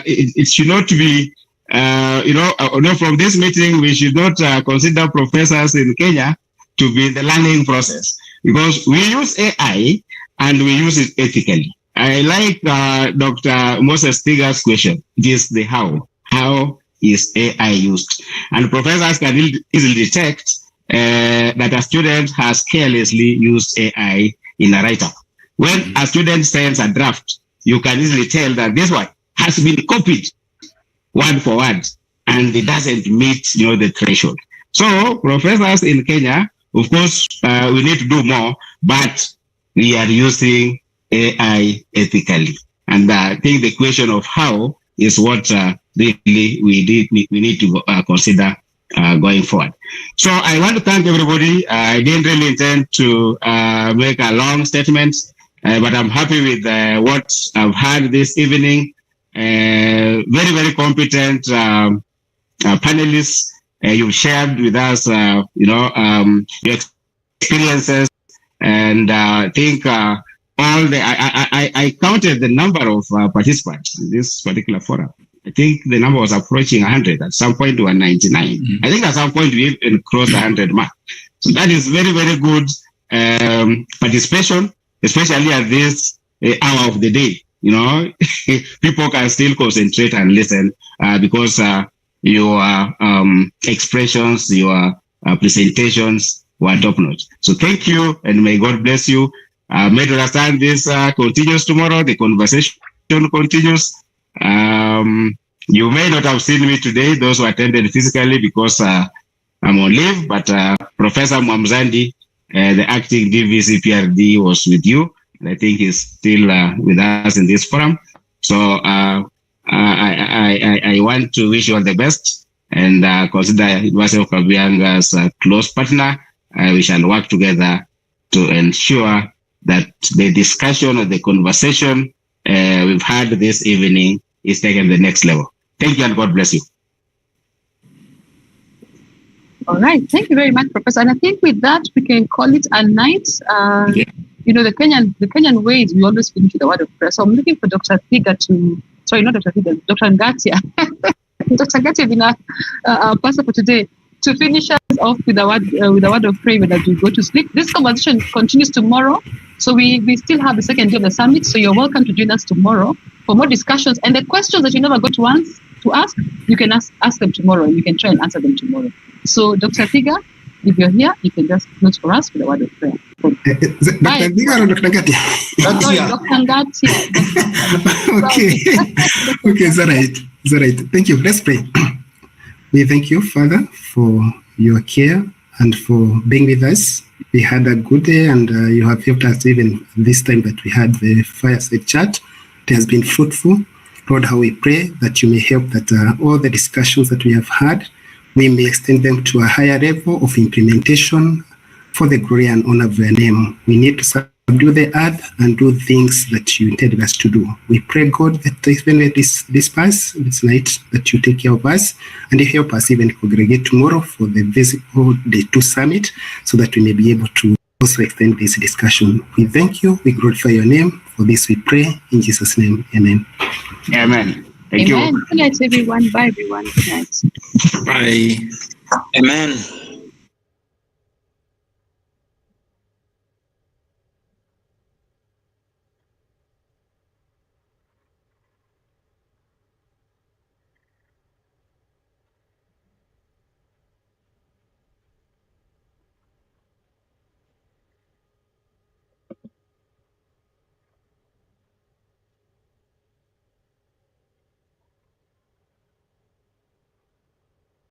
B: it should not be, from this meeting, we should not consider professors in Kenya to be in the learning process, because we use AI and we use it ethically. I like Dr. Moses Tiga's question. It is the how. How is AI used? And professors can easily detect that a student has carelessly used AI in a write-up. When a student sends a draft, you can easily tell that this one has been copied word for word, and it doesn't meet the threshold. So professors in Kenya, of course, we need to do more, but we are using AI ethically. And I think the question of how is what really we need to consider going forward. So I want to thank everybody. I didn't really intend to make a long statement, but I'm happy with what I've heard this evening. Very, very competent panelists. You've shared with us, your experiences, and I think I counted the number of participants in this particular forum. I think the number was approaching 100. At some point, we were 99. I think at some point we even crossed the 100 mark. So that is very, very good participation, especially at this hour of the day. People can still concentrate and listen because your expressions, your presentations were top notch. So thank you, and may God bless you. May you understand this continues tomorrow. The conversation continues. You may not have seen me today, those who attended physically, because I'm on leave, but Professor Mwamzandi, the acting DVC PRD, was with you, and I think he's still with us in this forum. So I want to wish you all the best, and consider University of Kabianga as a close partner. We shall work together to ensure that the discussion or the conversation we've had this evening is taken to the next level. Thank you, and God bless you.
H: All right. Thank you very much, Professor. And I think with that, we can call it a night. The Kenyan way is we always finish with a word of prayer. So I'm looking for Dr. Thiga Dr. Ngatia. Dr. Ngatia being our pastor for today, to finish us off with a word of prayer as we go to sleep. This conversation continues tomorrow. So we still have the second day of the summit. So you're welcome to join us tomorrow for more discussions. And the questions that you never got to ask, you can ask them tomorrow, and you can try and answer them tomorrow. So Dr. Thiga, if you're here, you can just close for us with a word of prayer.
A: Dr. Thiga or Dr. Ngatia?
H: Sorry, Dr. Ngatia.
A: Okay, it's all right. Thank you. Let's pray. We thank you, Father, for your care and for being with us. We had a good day, and you have helped us even this time that we had the Fireside chat. It has been fruitful. Lord, how we pray that you may help that all the discussions that we have had, we may extend them to a higher level of implementation for the glory and honor of your name. We need to subdue the earth and do things that you intended us to do. We pray, God, that even this night, that you take care of us and you help us even congregate tomorrow for the visible Day 2 Summit, so that we may be able to also extend this discussion. We thank you. We glorify your name. For this we pray in Jesus' name. Amen.
B: Amen. Thank you.
H: Good night, everyone. Bye, everyone. Good night.
C: Bye.
I: Amen.